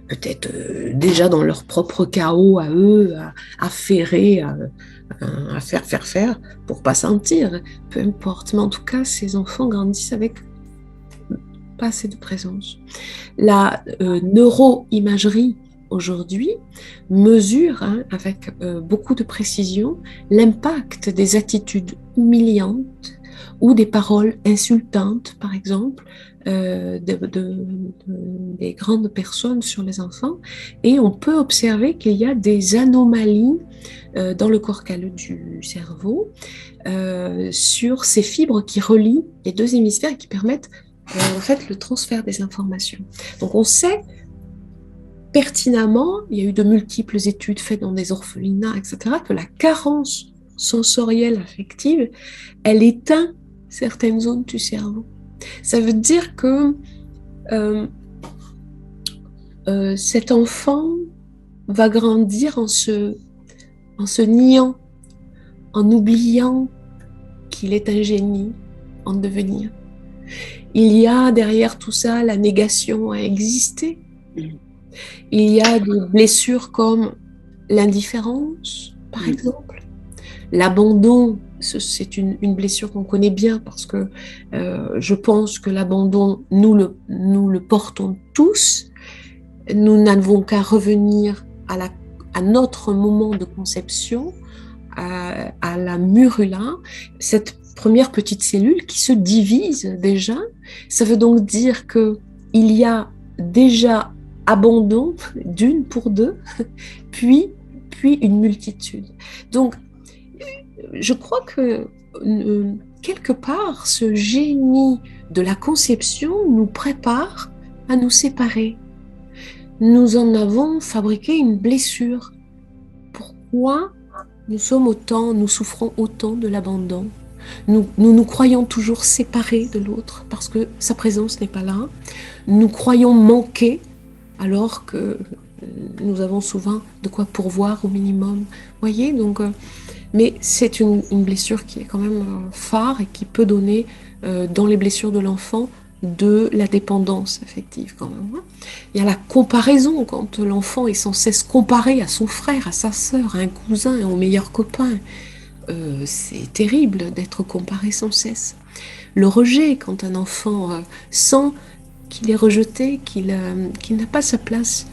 peut-être déjà dans leur propre chaos à eux, à ferrer, à faire pour pas sentir, peu importe. Mais en tout cas, ces enfants grandissent avec pas assez de présence. La neuroimagerie aujourd'hui mesure avec beaucoup de précision l'impact des attitudes humiliantes ou des paroles insultantes, par exemple, des grandes personnes sur les enfants, et on peut observer qu'il y a des anomalies dans le corps calleux du cerveau sur ces fibres qui relient les deux hémisphères et qui permettent en fait le transfert des informations. Donc on sait pertinemment, il y a eu de multiples études faites dans des orphelinats, etc., que la carence sensorielle affective, elle éteint certaines zones du cerveau. Ça veut dire que cet enfant va grandir en se niant, en oubliant qu'il est un génie en devenir. Il y a derrière tout ça la négation à exister. Il y a des blessures comme l'indifférence, par exemple. L'abandon, c'est une blessure qu'on connaît bien parce que je pense que l'abandon, nous le portons tous. Nous n'avons qu'à revenir à notre moment de conception, à la murula, cette première petite cellule qui se divise déjà. Ça veut donc dire qu'il y a déjà abandon d'une pour deux, puis une multitude. Donc, je crois que quelque part, ce génie de la conception nous prépare à nous séparer. Nous en avons fabriqué une blessure. Pourquoi nous souffrons autant de l'abandon? Nous croyons toujours séparés de l'autre parce que sa présence n'est pas là. Nous croyons manquer alors que nous avons souvent de quoi pourvoir au minimum. Voyez, donc, mais c'est une blessure qui est quand même phare et qui peut donner, dans les blessures de l'enfant, de la dépendance affective quand même. Il y a la comparaison, quand l'enfant est sans cesse comparé à son frère, à sa sœur, à un cousin, au meilleur copain. C'est terrible d'être comparé sans cesse. Le rejet, quand un enfant sent qu'il est rejeté, qu'il n'a pas sa place,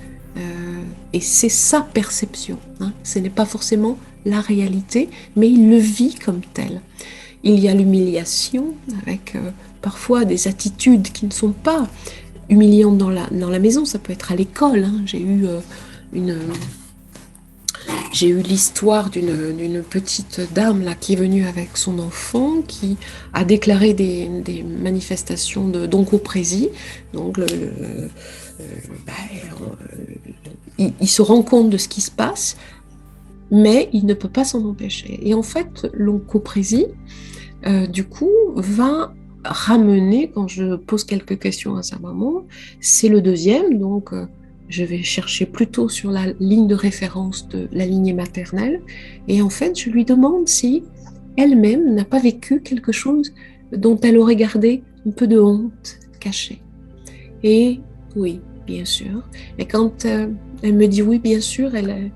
et c'est sa perception. Ce n'est pas forcément la réalité, mais il le vit comme tel. Il y a l'humiliation avec parfois des attitudes qui ne sont pas humiliantes dans la maison, ça peut être à l'école. J'ai eu l'histoire d'une petite dame là, qui est venue avec son enfant, qui a déclaré des manifestations d'oncoprésie. Donc, il se rend compte de ce qui se passe, mais il ne peut pas s'en empêcher. Et en fait, l'oncoprésie, du coup, va ramener, quand je pose quelques questions à sa maman, c'est le deuxième, donc je vais chercher plutôt sur la ligne de référence de la lignée maternelle, et en fait, je lui demande si elle-même n'a pas vécu quelque chose dont elle aurait gardé un peu de honte cachée. Et oui, bien sûr. Et quand elle me dit oui, bien sûr, elle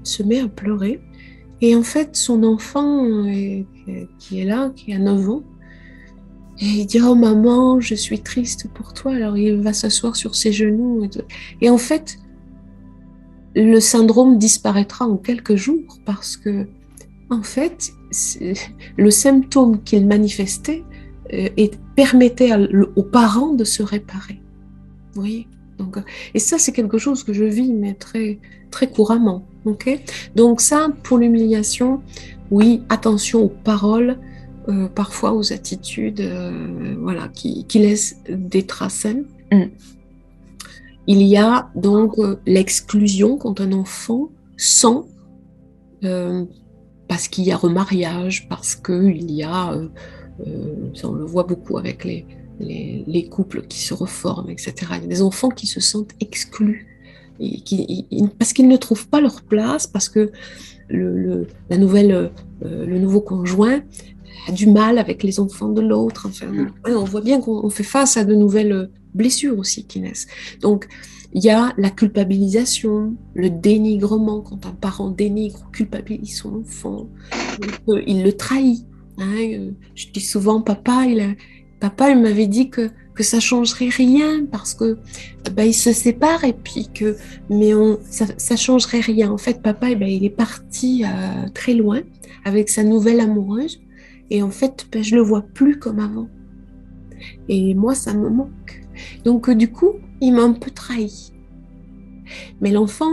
se met à pleurer. Et en fait, son enfant qui est là, qui a 9 ans, et il dit « Oh maman, je suis triste pour toi ». Alors il va s'asseoir sur ses genoux. Et en fait, le syndrome disparaîtra en quelques jours parce que, en fait, le symptôme qu'il manifestait permettait aux parents de se réparer. Vous voyez ? Donc, et ça, c'est quelque chose que je vis, mais très, très couramment. Okay ? Donc ça, pour l'humiliation, oui, attention aux paroles, parfois aux attitudes voilà, qui laissent des traces. Il y a donc l'exclusion quand un enfant sent, parce qu'il y a remariage, parce qu'il y a, ça on le voit beaucoup avec les couples qui se reforment, etc. Il y a des enfants qui se sentent exclus parce qu'ils ne trouvent pas leur place, parce que le nouveau conjoint a du mal avec les enfants de l'autre. Enfin, on voit bien qu'on fait face à de nouvelles blessures aussi qui naissent. Donc, il y a la culpabilisation, le dénigrement, quand un parent dénigre ou culpabilise son enfant, il le trahit. Je dis souvent, papa, il m'avait dit que ça changerait rien parce que il se sépare et puis que ça changerait rien. En fait, papa, il est parti très loin avec sa nouvelle amoureuse et en fait, je le vois plus comme avant. Et moi, ça me manque. Donc, du coup, il m'a un peu trahi. Mais l'enfant,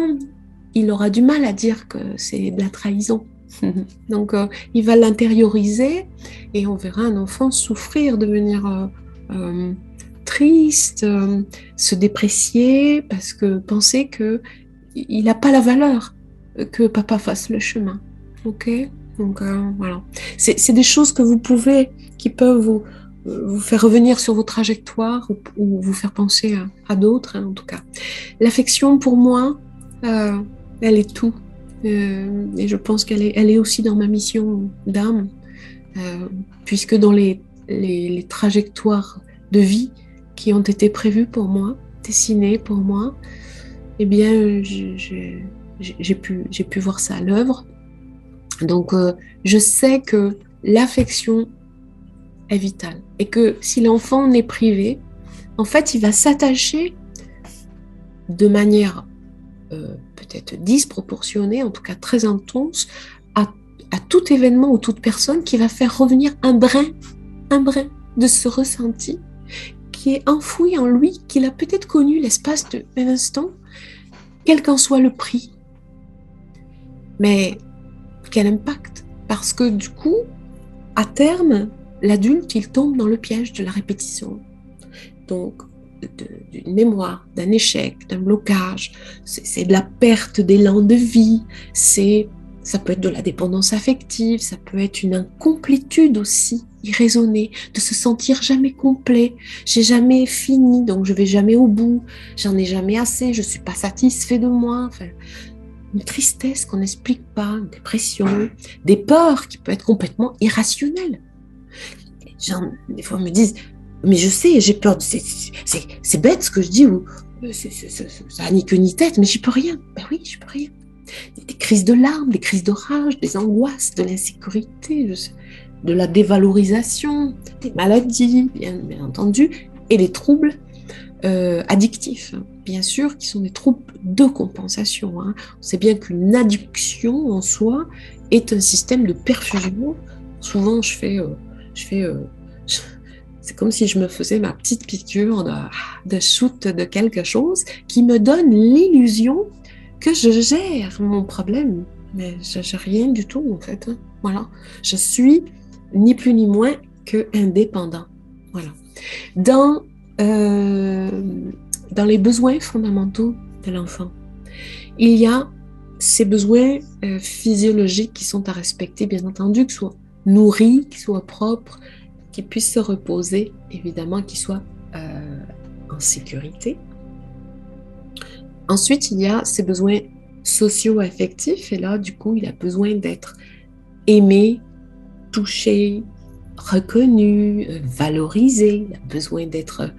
il aura du mal à dire que c'est de la trahison. Donc, il va l'intérioriser et on verra un enfant souffrir, devenir triste, se déprécier parce que penser que il n'a pas la valeur que papa fasse le chemin. Ok? Donc, voilà. C'est des choses que vous pouvez, qui peuvent vous faire revenir sur vos trajectoires ou vous faire penser à d'autres, hein, en tout cas. L'affection, pour moi, elle est tout. Et je pense elle est aussi dans ma mission d'âme, puisque dans les trajectoires de vie qui ont été prévues pour moi, dessinées pour moi, eh bien, j'ai pu voir ça à l'œuvre. Donc, je sais que l'affection est vitale et que si l'enfant en est privé, en fait, il va s'attacher de manière peut-être disproportionnée, en tout cas très intense, à tout événement ou toute personne qui va faire revenir un brin de ce ressenti qui est enfoui en lui, qu'il a peut-être connu l'espace d'un instant, quel qu'en soit le prix. Mais quel impact? Parce que du coup, à terme, l'adulte, il tombe dans le piège de la répétition. Donc, d'une mémoire, d'un échec, d'un blocage, c'est de la perte d'élan de vie, ça peut être de la dépendance affective, ça peut être une incomplétude aussi, irraisonnée, de se sentir jamais complet, j'ai jamais fini, donc je vais jamais au bout, j'en ai jamais assez, je suis pas satisfait de moi, enfin, une tristesse qu'on n'explique pas, une dépression, des peurs qui peuvent être complètement irrationnelles. Les gens, des fois, me disent, mais je sais, j'ai peur, c'est bête ce que je dis, ou ça n'a ni queue ni tête, mais j'y peux rien. Ben oui, j'y peux rien. Des crises de larmes, des crises de rage, des angoisses, de l'insécurité, de la dévalorisation, des maladies, bien entendu, et des troubles addictifs, bien sûr, qui sont des troubles de compensation. On sait bien qu'une addiction en soi est un système de perfusion. Souvent, c'est comme si je me faisais ma petite piqûre de shoot de quelque chose qui me donne l'illusion que je gère mon problème. Mais je gère rien du tout, en fait. Voilà. Je suis ni plus ni moins que indépendant. Voilà. Dans les besoins fondamentaux de l'enfant, il y a ces besoins physiologiques qui sont à respecter, bien entendu, qu'ils soient nourris, qu'ils soient propres, qu'ils puissent se reposer, évidemment, qu'ils soient en sécurité. Ensuite, il y a ces besoins socio-affectifs, et là, du coup, il a besoin d'être aimé, touché, reconnu, valorisé, il a besoin d'être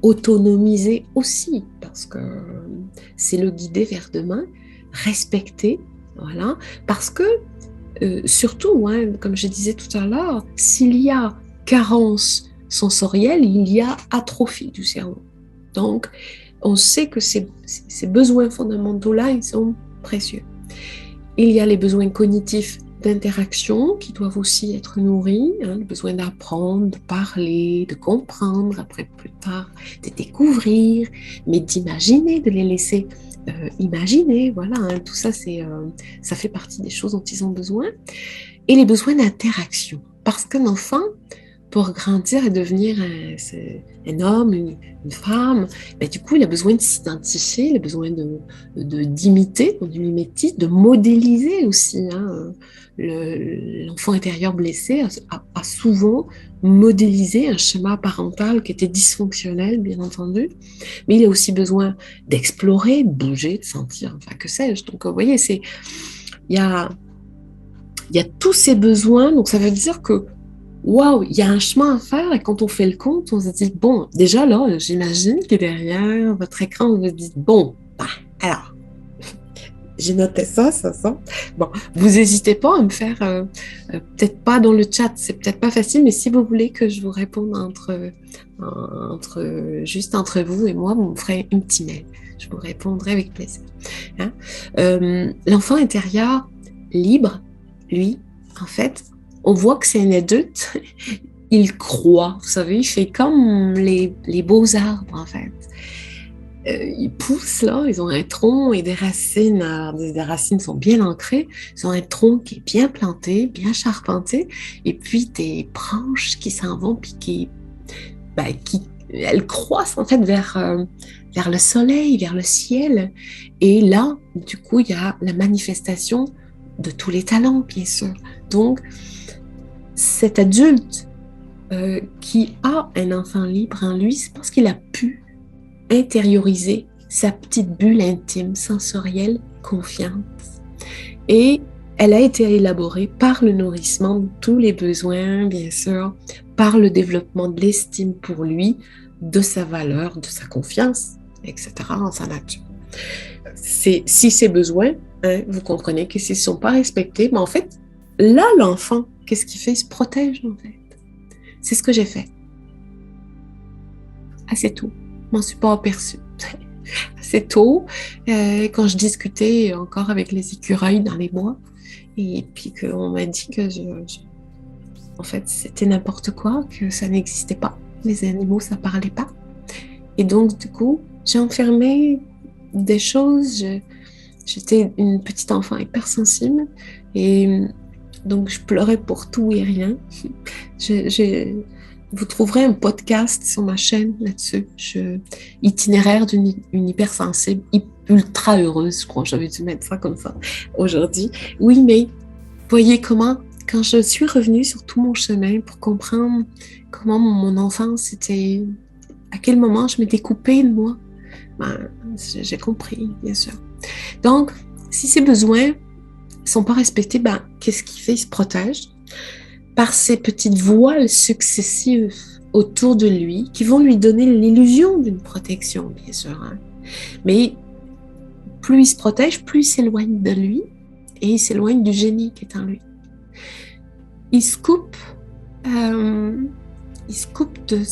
autonomisé aussi, parce que c'est le guider vers demain, respecter, voilà, parce que surtout, comme je disais tout à l'heure, s'il y a carence sensorielle, il y a atrophie du cerveau. Donc, on sait que ces besoins fondamentaux-là, ils sont précieux. Il y a les besoins cognitifs d'interaction qui doivent aussi être nourris, le besoin d'apprendre, de parler, de comprendre, après plus tard de découvrir, mais d'imaginer, de les laisser imaginer, voilà, tout ça, ça fait partie des choses dont ils ont besoin. Et les besoins d'interaction, parce qu'un enfant, pour grandir et devenir un homme, une femme, ben, du coup, il a besoin de s'identifier, il a besoin d'imiter, du mimétisme, de modéliser aussi. L'enfant intérieur blessé a souvent modélisé un schéma parental qui était dysfonctionnel, bien entendu, mais il a aussi besoin d'explorer, de bouger, de sentir, enfin, que sais-je. Donc, vous voyez, il y a tous ces besoins, donc ça veut dire que waouh, il y a un chemin à faire, et quand on fait le compte, on se dit, bon, déjà là, j'imagine que derrière votre écran, vous vous dites, bon, alors, j'ai noté ça. Bon, vous n'hésitez pas à me faire, peut-être pas dans le chat, c'est peut-être pas facile, mais si vous voulez que je vous réponde juste entre vous et moi, vous me ferez un petit mail. Je vous répondrai avec plaisir. L'enfant intérieur libre, lui, en fait, on voit que c'est un adulte, il croît, vous savez, il fait comme les beaux arbres, en fait. Ils poussent, là, ils ont un tronc et des racines, des racines sont bien ancrées, ils ont un tronc qui est bien planté, bien charpenté, et puis des branches qui s'en vont, puis elles croissent, en fait, vers le soleil, vers le ciel. Et là, du coup, il y a la manifestation de tous les talents, bien sûr. Donc, cet adulte qui a un enfant libre en lui, c'est parce qu'il a pu intérioriser sa petite bulle intime, sensorielle, confiante. Et elle a été élaborée par le nourrissement de tous les besoins, bien sûr, par le développement de l'estime pour lui, de sa valeur, de sa confiance, etc., en sa nature. Si ces besoins, hein, vous comprenez que s'ils ne sont pas respectés, mais en fait, là, l'enfant, qu'est-ce qu'il fait? Il se protège, en fait. C'est ce que j'ai fait. Assez tôt. Je m'en suis pas aperçue. Assez tôt, quand je discutais encore avec les écureuils dans les bois, et puis qu'on m'a dit que en fait, c'était n'importe quoi, que ça n'existait pas. Les animaux, ça parlait pas. Et donc, du coup, j'ai enfermé des choses. J'étais une petite enfant hypersensible et donc je pleurais pour tout et rien. Vous trouverez un podcast sur ma chaîne là-dessus. Itinéraire d'une hypersensible ultra heureuse, je crois. J'avais dû mettre ça comme ça aujourd'hui. Oui, mais voyez comment, quand je suis revenue sur tout mon chemin pour comprendre comment mon enfance était, à quel moment je m'étais coupée de moi, ben, j'ai compris, bien sûr. Donc, si ces besoins ne sont pas respectés, ben, qu'est-ce qu'il fait? Il se protège par ces petites voiles successives autour de lui qui vont lui donner l'illusion d'une protection, bien sûr. Hein. Mais plus il se protège, plus il s'éloigne de lui et il s'éloigne du génie qui est en lui. Il se coupe de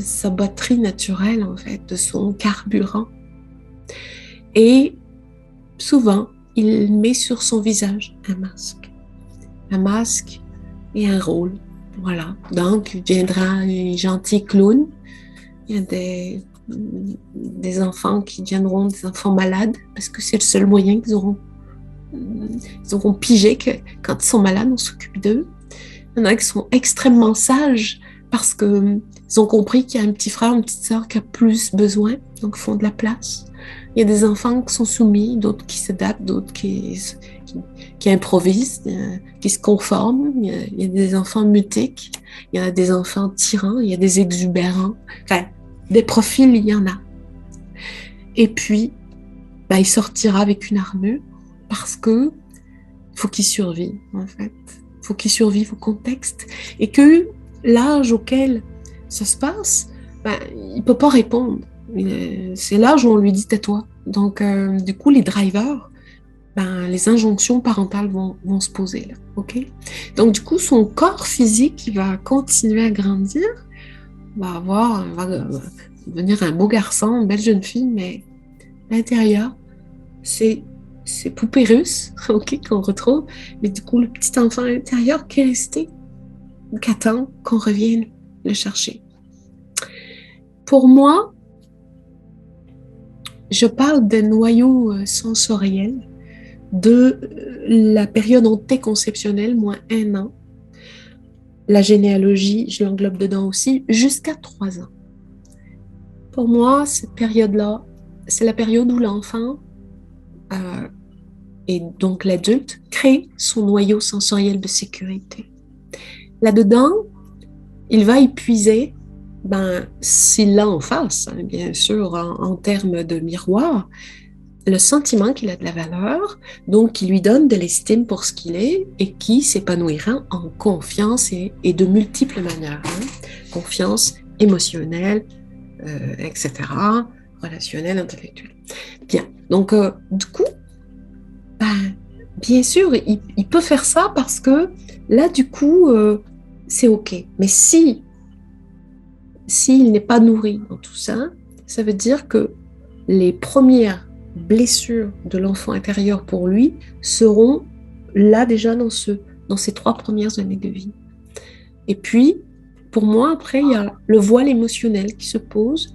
sa batterie naturelle, en fait, de son carburant. Et souvent, il met sur son visage un masque. Un masque et un rôle. Voilà. Donc, il viendra un gentil clown. Il y a des enfants qui deviendront des enfants malades parce que c'est le seul moyen qu'ils auront. Ils auront pigé que quand ils sont malades, on s'occupe d'eux. Il y en a qui sont extrêmement sages parce qu'ils ont compris qu'il y a un petit frère, une petite sœur qui a plus besoin, donc ils font de la place. Il y a des enfants qui sont soumis, d'autres qui s'adaptent, d'autres qui improvisent, qui se conforment. Il y a des enfants mutiques, il y a des enfants tyrans, il y a des exubérants. Enfin, des profils, il y en a. Et puis, ben, il sortira avec une armure parce que faut qu'il survive, en fait. Faut qu'il survive au contexte. Et que l'âge auquel ça se passe, ben, il peut pas répondre. C'est l'âge où on lui dit tais-toi. Donc, du coup, les drivers, ben, les injonctions parentales vont se poser là, ok? Donc, du coup, son corps physique, il va continuer à grandir, va devenir un beau garçon, une belle jeune fille, mais l'intérieur, c'est poupée russe, ok, qu'on retrouve, mais du coup, le petit enfant à l'intérieur qui est resté, qui attend qu'on revienne le chercher. Pour moi, je parle des noyaux sensoriels de la période antéconceptionnelle, moins 1 an. La généalogie, je l'englobe dedans aussi, jusqu'à 3 ans. Pour moi, cette période-là, c'est la période où l'enfant et donc l'adulte crée son noyau sensoriel de sécurité. Là-dedans, il va épuiser, s'il l'a en face, hein, bien sûr, en termes de miroir, le sentiment qu'il a de la valeur, donc qui lui donne de l'estime pour ce qu'il est et qui s'épanouira en confiance et de multiples manières. Hein. Confiance émotionnelle, etc., relationnelle, intellectuelle. Bien, donc du coup, bien sûr, il peut faire ça parce que là, du coup, c'est OK. Mais s'il n'est pas nourri dans tout ça, ça veut dire que les premières blessures de l'enfant intérieur pour lui seront là déjà dans ces 3 premières années de vie. Et puis, pour moi, après, il y a le voile émotionnel qui se pose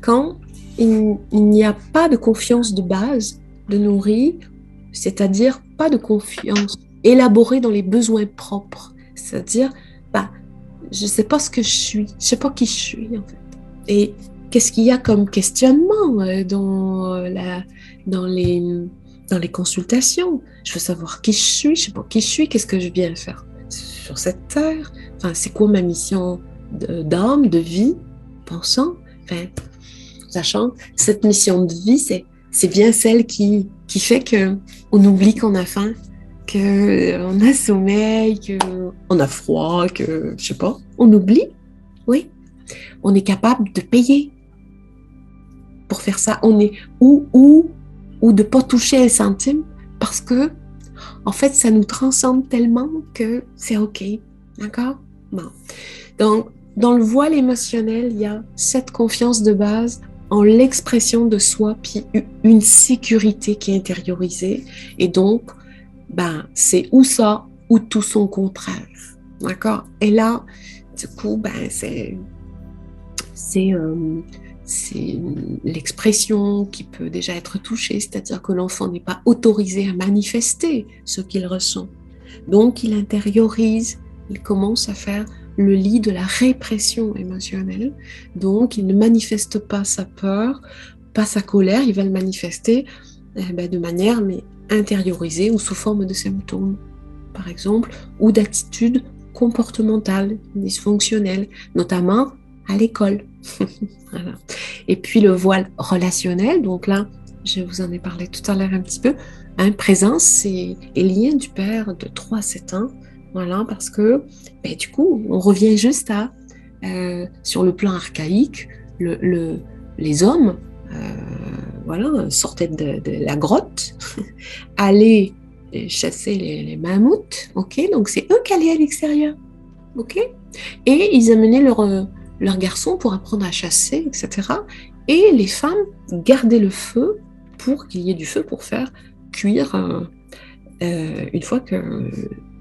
quand il n'y a pas de confiance de base de nourrir, c'est-à-dire pas de confiance élaborée dans les besoins propres. C'est-à-dire, bah, je ne sais pas ce que je suis, je ne sais pas qui je suis en fait. Et qu'est-ce qu'il y a comme questionnement dans les consultations? Je veux savoir qui je suis, je ne sais pas qui je suis, qu'est-ce que je viens faire sur cette terre? Enfin, c'est quoi ma mission d'âme, de vie, pensant? Enfin, sachant que cette mission de vie, c'est bien celle qui fait qu'on oublie qu'on a faim, qu'on a sommeil, qu'on a froid, que je sais pas, on oublie, oui. On est capable de payer pour faire ça. On est ou de pas toucher un centime parce que en fait ça nous transcende tellement que c'est ok, d'accord? Bon. Donc dans le voile émotionnel, il y a cette confiance de base en l'expression de soi, puis une sécurité qui est intériorisée. Et donc, ben, c'est ou ça, ou tout son contraire. D'accord? Et là, du coup, ben, c'est l'expression qui peut déjà être touchée, c'est-à-dire que l'enfant n'est pas autorisé à manifester ce qu'il ressent. Donc, il intériorise, il commence à faire le lit de la répression émotionnelle. Donc, il ne manifeste pas sa peur, pas sa colère, il va le manifester de manière intériorisée ou sous forme de symptômes, par exemple, ou d'attitudes comportementales, dysfonctionnelles, notamment à l'école. Voilà. Et puis le voile relationnel, donc là, je vous en ai parlé tout à l'heure un petit peu, présence et lien du père de 3 à 7 ans, voilà, parce que du coup, on revient juste à, sur le plan archaïque, les hommes, voilà, sortaient de la grotte, allaient chasser les mammouths, ok, donc c'est eux qui allaient à l'extérieur, ok, et ils amenaient leurs garçons pour apprendre à chasser, etc. Et les femmes gardaient le feu pour qu'il y ait du feu pour faire cuire une fois que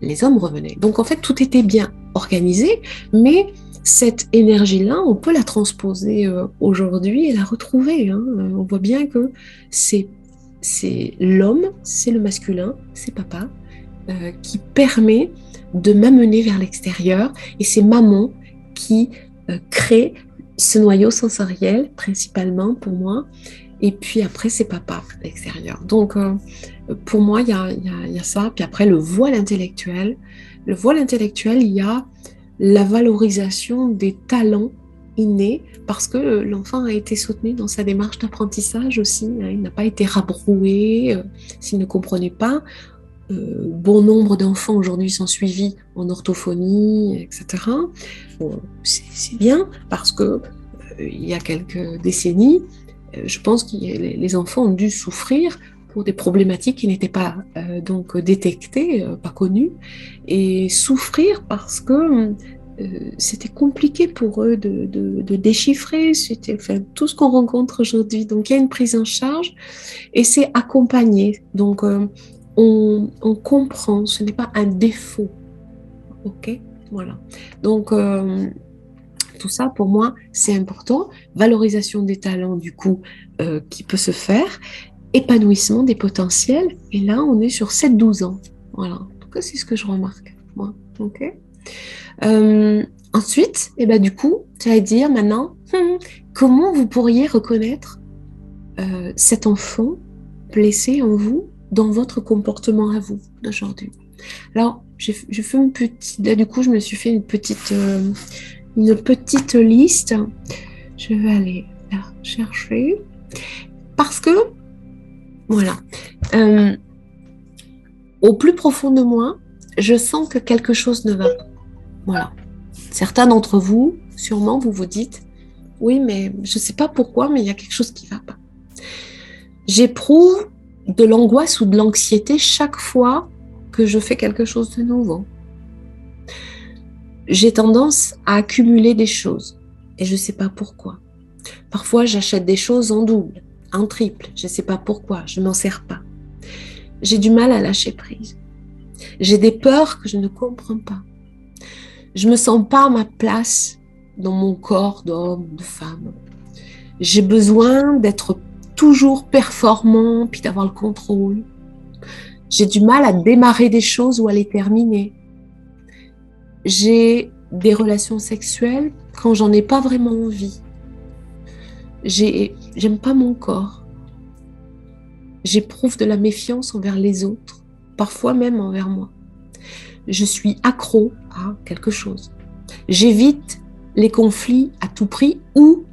les hommes revenaient. Donc en fait, tout était bien organisé, mais cette énergie-là, on peut la transposer aujourd'hui et la retrouver. Hein. On voit bien que c'est l'homme, c'est le masculin, c'est papa, qui permet de m'amener vers l'extérieur, et c'est maman qui crée ce noyau sensoriel, principalement pour moi, et puis après c'est papa à l'extérieur. Donc pour moi il y a ça, puis après le voile intellectuel, il y a la valorisation des talents innés, parce que l'enfant a été soutenu dans sa démarche d'apprentissage aussi, hein, il n'a pas été rabroué s'il ne comprenait pas. Bon nombre d'enfants aujourd'hui sont suivis en orthophonie, etc. Bon, c'est bien parce que il y a quelques décennies, je pense que les enfants ont dû souffrir pour des problématiques qui n'étaient pas donc détectées, pas connues, et souffrir parce que c'était compliqué pour eux de déchiffrer, c'était enfin, tout ce qu'on rencontre aujourd'hui. Donc il y a une prise en charge et c'est accompagné. Donc on comprend, ce n'est pas un défaut. Ok, voilà. Donc tout ça pour moi c'est important. Valorisation des talents du coup qui peut se faire, épanouissement des potentiels. Et là on est sur 7-12 ans. Voilà. En tout cas c'est ce que je remarque moi. Ok. Ensuite, du coup, tu vas dire maintenant, comment vous pourriez reconnaître cet enfant blessé en vous dans votre comportement à vous d'aujourd'hui. Alors, j'ai fait une petite, là, du coup, je me suis fait une petite liste. Je vais aller la chercher parce que, voilà, au plus profond de moi, je sens que quelque chose ne va pas. Voilà. Certains d'entre vous, sûrement, vous vous dites, oui, mais je ne sais pas pourquoi, mais il y a quelque chose qui ne va pas. J'éprouve de l'angoisse ou de l'anxiété chaque fois que je fais quelque chose de nouveau. J'ai tendance à accumuler des choses et je ne sais pas pourquoi. Parfois, j'achète des choses en double, en triple, je ne sais pas pourquoi, je ne m'en sers pas. J'ai du mal à lâcher prise. J'ai des peurs que je ne comprends pas. Je me sens pas à ma place dans mon corps d'homme, de femme. J'ai besoin d'être toujours performant, puis d'avoir le contrôle. J'ai du mal à démarrer des choses ou à les terminer. J'ai des relations sexuelles quand j'en ai pas vraiment envie. J'aime pas mon corps. J'éprouve de la méfiance envers les autres, parfois même envers moi. Je suis accro à quelque chose. J'évite les conflits à tout prix ou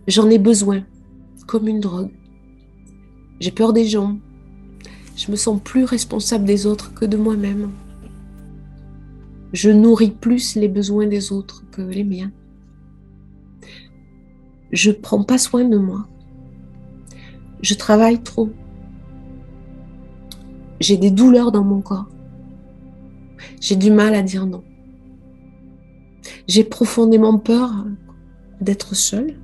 j'en ai besoin, comme une drogue. J'ai peur des gens. Je me sens plus responsable des autres que de moi-même. Je nourris plus les besoins des autres que les miens. Je ne prends pas soin de moi. Je travaille trop. J'ai des douleurs dans mon corps. J'ai du mal à dire non. J'ai profondément peur d'être seule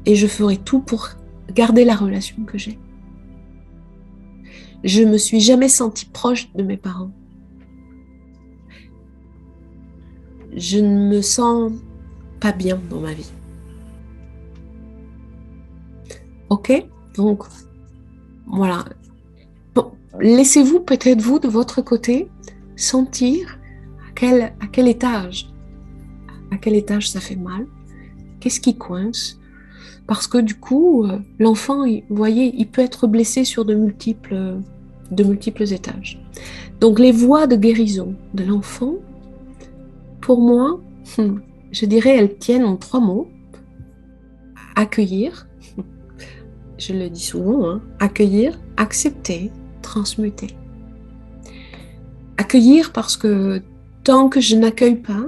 et je ferai tout pour garder la relation que j'ai. Je ne me suis jamais sentie proche de mes parents. Je ne me sens pas bien dans ma vie. Ok? Donc, voilà. Bon, laissez-vous peut-être, vous, de votre côté, sentir à quel étage ça fait mal, qu'est-ce qui coince, parce que du coup, l'enfant, vous voyez, il peut être blessé sur de multiples étages. Donc, les voies de guérison de l'enfant, pour moi, je dirais, elles tiennent en 3 mots. Accueillir, je le dis souvent, hein, accueillir, accepter, transmuter. Accueillir parce que tant que je n'accueille pas,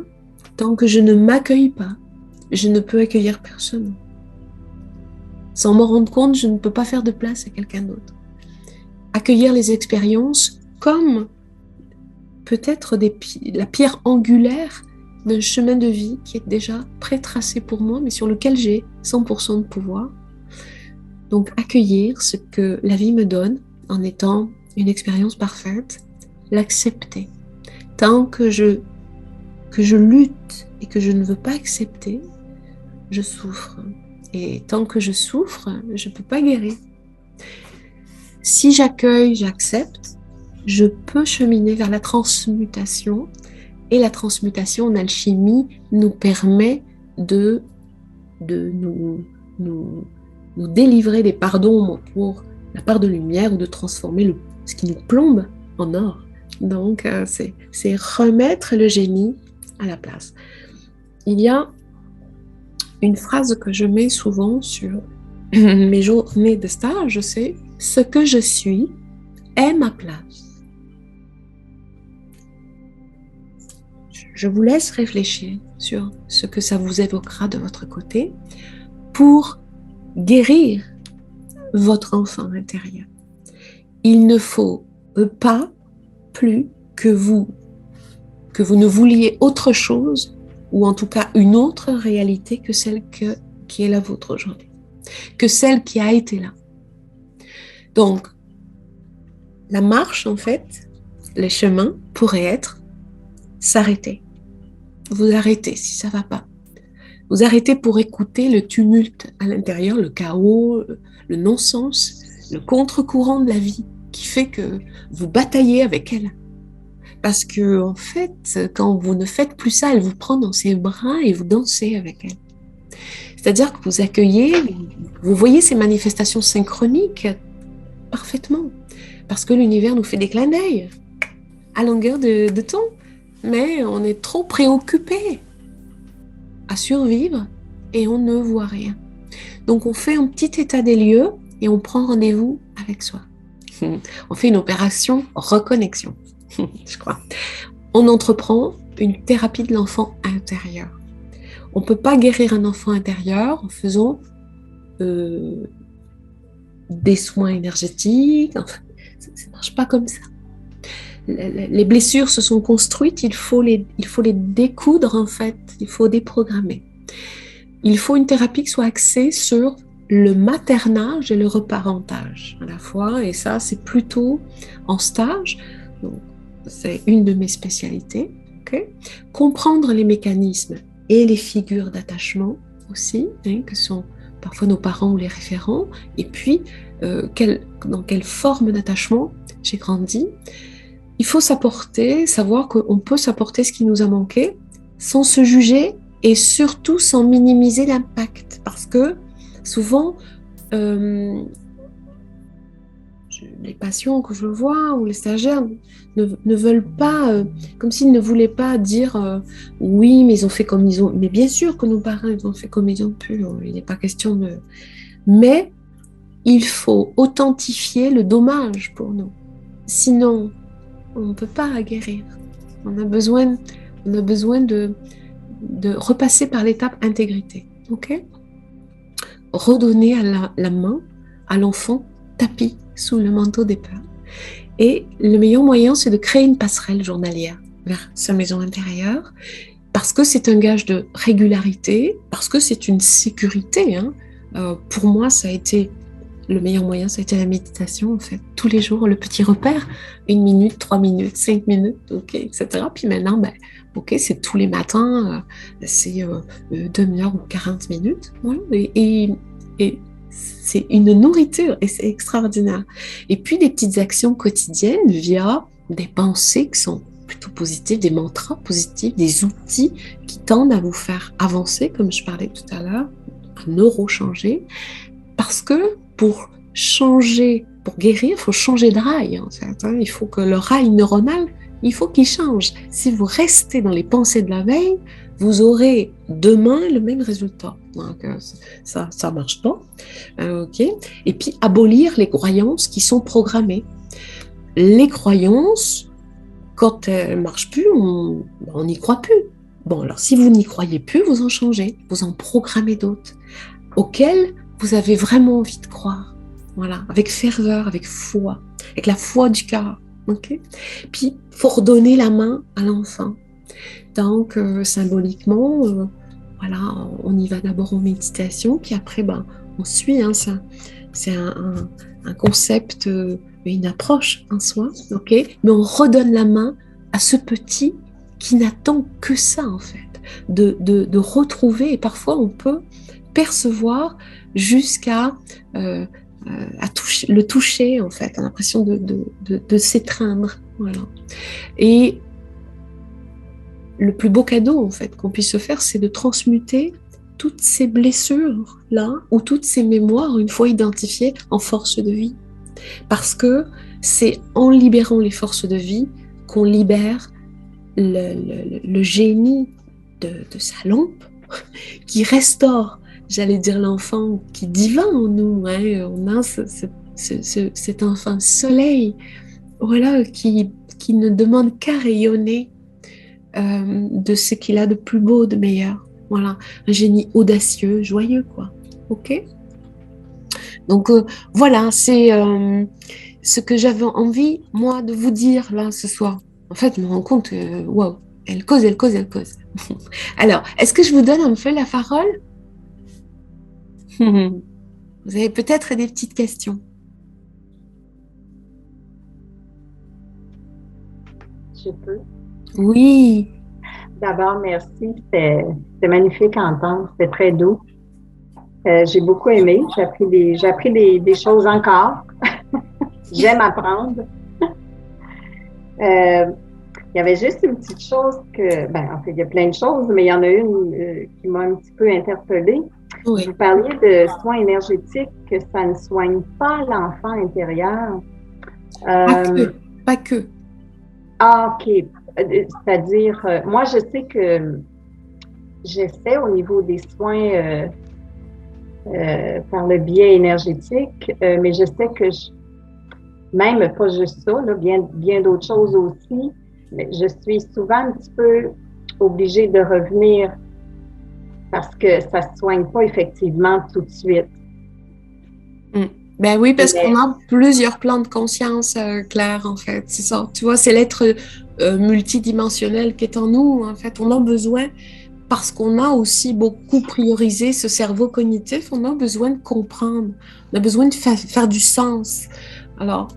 tant que je ne m'accueille pas, je ne peux accueillir personne. Sans m'en rendre compte, je ne peux pas faire de place à quelqu'un d'autre. Accueillir les expériences comme peut-être la pierre angulaire d'un chemin de vie qui est déjà pré-tracé pour moi, mais sur lequel j'ai 100% de pouvoir. Donc accueillir ce que la vie me donne en étant une expérience parfaite, l'accepter. Tant que je lutte et que je ne veux pas accepter, je souffre. Et tant que je souffre, je ne peux pas guérir. Si j'accueille, j'accepte, je peux cheminer vers la transmutation. Et la transmutation en alchimie nous permet de nous délivrer des parts d'ombre pour la part de lumière ou de transformer ce qui nous plombe en or. Donc, c'est remettre le génie à la place. Il y a une phrase que je mets souvent sur mes journées de stage, c'est « Ce que je suis est ma place ». Je vous laisse réfléchir sur ce que ça vous évoquera de votre côté pour guérir votre enfant intérieur. Il ne faut pas plus que vous ne vouliez autre chose, ou en tout cas une autre réalité que celle qui est la vôtre aujourd'hui, que celle qui a été là. Donc, la marche, en fait, le chemin pourrait être s'arrêter. Vous arrêtez si ça ne va pas. Vous arrêtez pour écouter le tumulte à l'intérieur, le chaos, le non-sens, le contre-courant de la vie qui fait que vous bataillez avec elle. Parce que, en fait, quand vous ne faites plus ça, elle vous prend dans ses bras et vous dansez avec elle. C'est-à-dire que vous accueillez, vous voyez ces manifestations synchroniques parfaitement. Parce que l'univers nous fait des clins d'œil à longueur de temps. Mais on est trop préoccupé à survivre et on ne voit rien. Donc on fait un petit état des lieux et on prend rendez-vous avec soi. On fait une opération reconnexion, je crois. On entreprend une thérapie de l'enfant intérieur. On ne peut pas guérir un enfant intérieur en faisant des soins énergétiques. Enfin, ça ne marche pas comme ça. Les blessures se sont construites, il faut les découdre en fait, il faut déprogrammer. Il faut une thérapie qui soit axée sur le maternage et le reparentage à la fois, et ça c'est plutôt en stage. Donc, c'est une de mes spécialités, ok? Comprendre les mécanismes et les figures d'attachement aussi, hein, que sont parfois nos parents ou les référents, et puis dans quelle forme d'attachement j'ai grandi. Il faut s'apporter, savoir qu'on peut s'apporter ce qui nous a manqué sans se juger et surtout sans minimiser l'impact. Parce que souvent, les patients que je vois ou les stagiaires ne veulent pas, comme s'ils ne voulaient pas dire oui, mais ils ont fait comme ils ont. Mais bien sûr que nos parents, ils ont fait comme ils ont pu. Il n'est pas question de. Mais il faut authentifier le dommage pour nous. Sinon, on ne peut pas guérir. On a besoin de repasser par l'étape intégrité. Ok? Redonner à la main à l'enfant tapis sous le manteau des peurs. Et le meilleur moyen, c'est de créer une passerelle journalière vers sa maison intérieure, parce que c'est un gage de régularité, parce que c'est une sécurité. Hein. Pour moi, ça a été le meilleur moyen, ça a été la méditation, en fait. Tous les jours, le petit repère, 1 minute, 3 minutes, 5 minutes, ok, etc. Puis maintenant, ok, c'est tous les matins, c'est demi-heure ou 40 minutes. Voilà, et c'est une nourriture et c'est extraordinaire. Et puis des petites actions quotidiennes via des pensées qui sont plutôt positives, des mantras positifs, des outils qui tendent à vous faire avancer, comme je parlais tout à l'heure, à neurochanger. Parce que pour changer, pour guérir, il faut changer de rail, en fait. Il faut que le rail neuronal, il faut qu'il change. Si vous restez dans les pensées de la veille, vous aurez demain le même résultat. Donc, ça marche pas. Ok. Et puis, abolir les croyances qui sont programmées. Les croyances, quand elles ne marchent plus, on n'y croit plus. Bon, alors, si vous n'y croyez plus, vous en changez. Vous en programmez d'autres, auxquelles vous avez vraiment envie de croire. Voilà, avec ferveur, avec foi, avec la foi du cœur. Okay. Puis, il faut redonner la main à l'enfant. Donc, symboliquement, voilà, on y va d'abord en méditation, puis après, on suit. Hein, c'est un concept, une approche en soi, ok. Mais on redonne la main à ce petit qui n'attend que ça, en fait, de retrouver, et parfois on peut percevoir jusqu'à le toucher, en fait, a l'impression de s'étreindre. Voilà. Et le plus beau cadeau, en fait, qu'on puisse se faire, c'est de transmuter toutes ces blessures-là ou toutes ces mémoires, une fois identifiées, en force de vie. Parce que c'est en libérant les forces de vie qu'on libère le génie de sa lampe qui restaure, j'allais dire, l'enfant qui est divin en nous. Hein. On a cet enfant soleil, voilà, qui ne demande qu'à rayonner de ce qu'il a de plus beau, de meilleur. Voilà, un génie audacieux, joyeux, quoi. Ok? Donc, voilà, c'est ce que j'avais envie, moi, de vous dire là ce soir. En fait, je me rends compte, waouh, elle cause. Alors, est-ce que je vous donne un peu la parole? Vous avez peut-être des petites questions. Je peux. Oui. D'abord, merci. C'était magnifique à entendre. C'était très doux. J'ai beaucoup aimé. J'ai appris des choses encore. J'aime apprendre. Il y avait juste une petite chose en fait, il y a plein de choses, mais il y en a une qui m'a un petit peu interpellée. Oui. Vous parliez de soins énergétiques, que ça ne soigne pas l'enfant intérieur. Pas que. Ah, OK. C'est-à-dire, moi, je sais que j'essaie au niveau des soins par le biais énergétique, mais je sais que même pas juste ça, là, bien d'autres choses aussi, mais je suis souvent un petit peu obligée de revenir parce que ça ne se soigne pas effectivement tout de suite. Ben oui, parce qu'on a plusieurs plans de conscience, Claire, en fait. C'est ça. Tu vois, c'est l'être multidimensionnel qui est en nous, en fait. On a besoin, parce qu'on a aussi beaucoup priorisé ce cerveau cognitif, on a besoin de comprendre. On a besoin de faire du sens. Alors,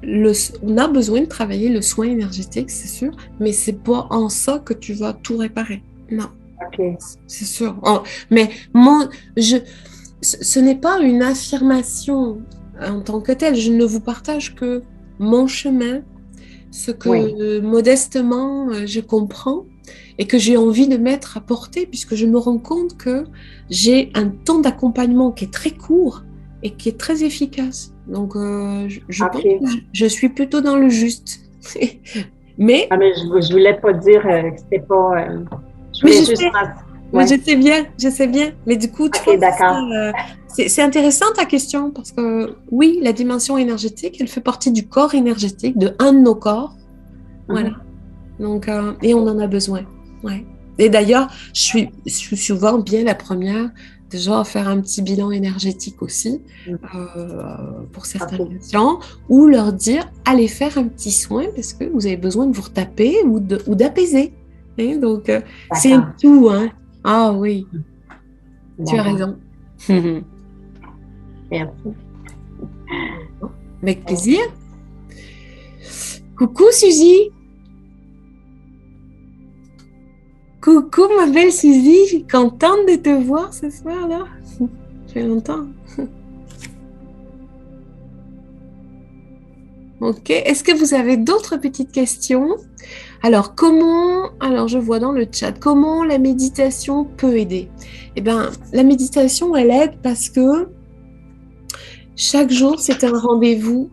on a besoin de travailler le soin énergétique, c'est sûr, mais c'est pas en ça que tu vas tout réparer. Non. OK. C'est sûr. Mais moi, ce n'est pas une affirmation en tant que telle. Je ne vous partage que mon chemin, ce que modestement je comprends et que j'ai envie de mettre à portée, puisque je me rends compte que j'ai un temps d'accompagnement qui est très court et qui est très efficace. Donc, je pense que je suis plutôt dans le juste. Mais, mais je voulais pas dire que c'était pas... je sais bien. Mais du coup, d'accord. C'est intéressant ta question parce que oui, la dimension énergétique, elle fait partie du corps énergétique, de un de nos corps. Voilà. Donc, et on en a besoin. Ouais. Et d'ailleurs, je suis souvent bien la première déjà à faire un petit bilan énergétique aussi pour certains patients ou leur dire allez faire un petit soin parce que vous avez besoin de vous retaper ou d'apaiser. Hein? Donc, c'est un tout. Hein? Ah oui, tu as raison. Merci. Avec plaisir. Coucou Suzy. Coucou ma belle Suzy, je suis contente de te voir ce soir-là. Ça fait longtemps. Ok, est-ce que vous avez d'autres petites questions? Alors, je vois dans le chat, comment la méditation peut aider? Eh bien, la méditation, elle aide parce que chaque jour, c'est un rendez-vous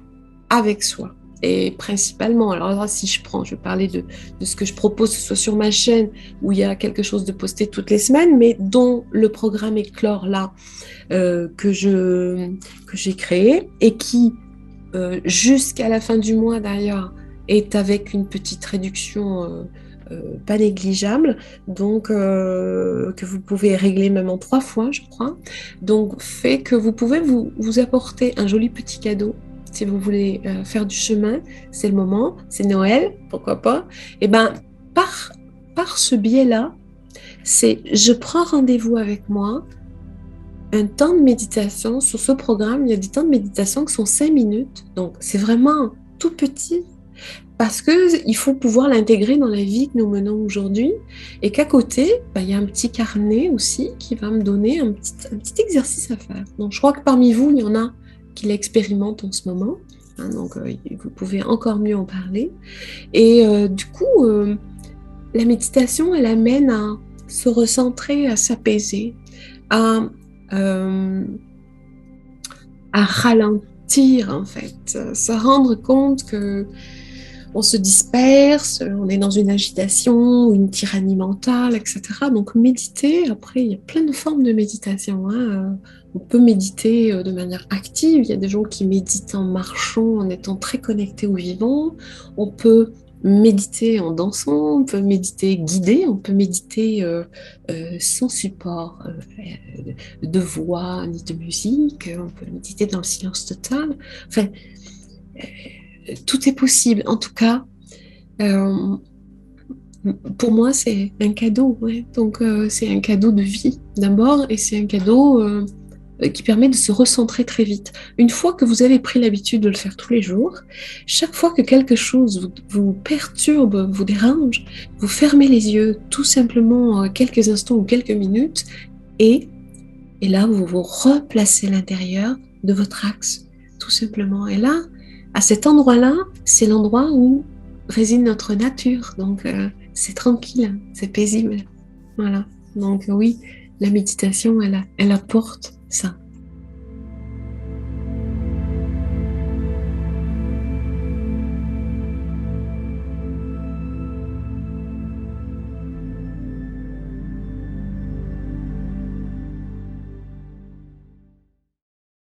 avec soi. Et principalement, alors là, si je vais parler de ce que je propose, que ce soit sur ma chaîne, où il y a quelque chose de posté toutes les semaines, mais dont le programme Éclore là, que j'ai créé, et qui, jusqu'à la fin du mois d'ailleurs, est avec une petite réduction pas négligeable, donc que vous pouvez régler même en 3 fois, je crois. Donc, fait que vous pouvez vous apporter un joli petit cadeau. Si vous voulez faire du chemin, c'est le moment, c'est Noël, pourquoi pas. Et bien, par ce biais-là, je prends rendez-vous avec moi, un temps de méditation. Sur ce programme, il y a des temps de méditation qui sont 5 minutes, donc c'est vraiment tout petit, parce qu'il faut pouvoir l'intégrer dans la vie que nous menons aujourd'hui, et qu'à côté, il y a un petit carnet aussi qui va me donner un petit exercice à faire. Donc je crois que parmi vous, il y en a qui l'expérimente en ce moment. Hein, donc, vous pouvez encore mieux en parler. Et du coup, la méditation, elle amène à se recentrer, à s'apaiser, à ralentir, en fait, se rendre compte que on se disperse, on est dans une agitation, une tyrannie mentale, etc. Donc méditer, après, il y a plein de formes de méditation. Hein. On peut méditer de manière active, il y a des gens qui méditent en marchant, en étant très connectés au vivant. On peut méditer en dansant, on peut méditer guidé, on peut méditer sans support de voix ni de musique, on peut méditer dans le silence total. Enfin, tout est possible. En tout cas, pour moi, c'est un cadeau. Ouais. Donc, c'est un cadeau de vie d'abord, et c'est un cadeau qui permet de se recentrer très vite. Une fois que vous avez pris l'habitude de le faire tous les jours, chaque fois que quelque chose vous perturbe, vous dérange, vous fermez les yeux tout simplement quelques instants ou quelques minutes, et là, vous vous replacez à l'intérieur de votre axe, tout simplement. Et là, à cet endroit-là, c'est l'endroit où réside notre nature. Donc, c'est tranquille, c'est paisible. Voilà. Donc, oui, la méditation, elle apporte ça.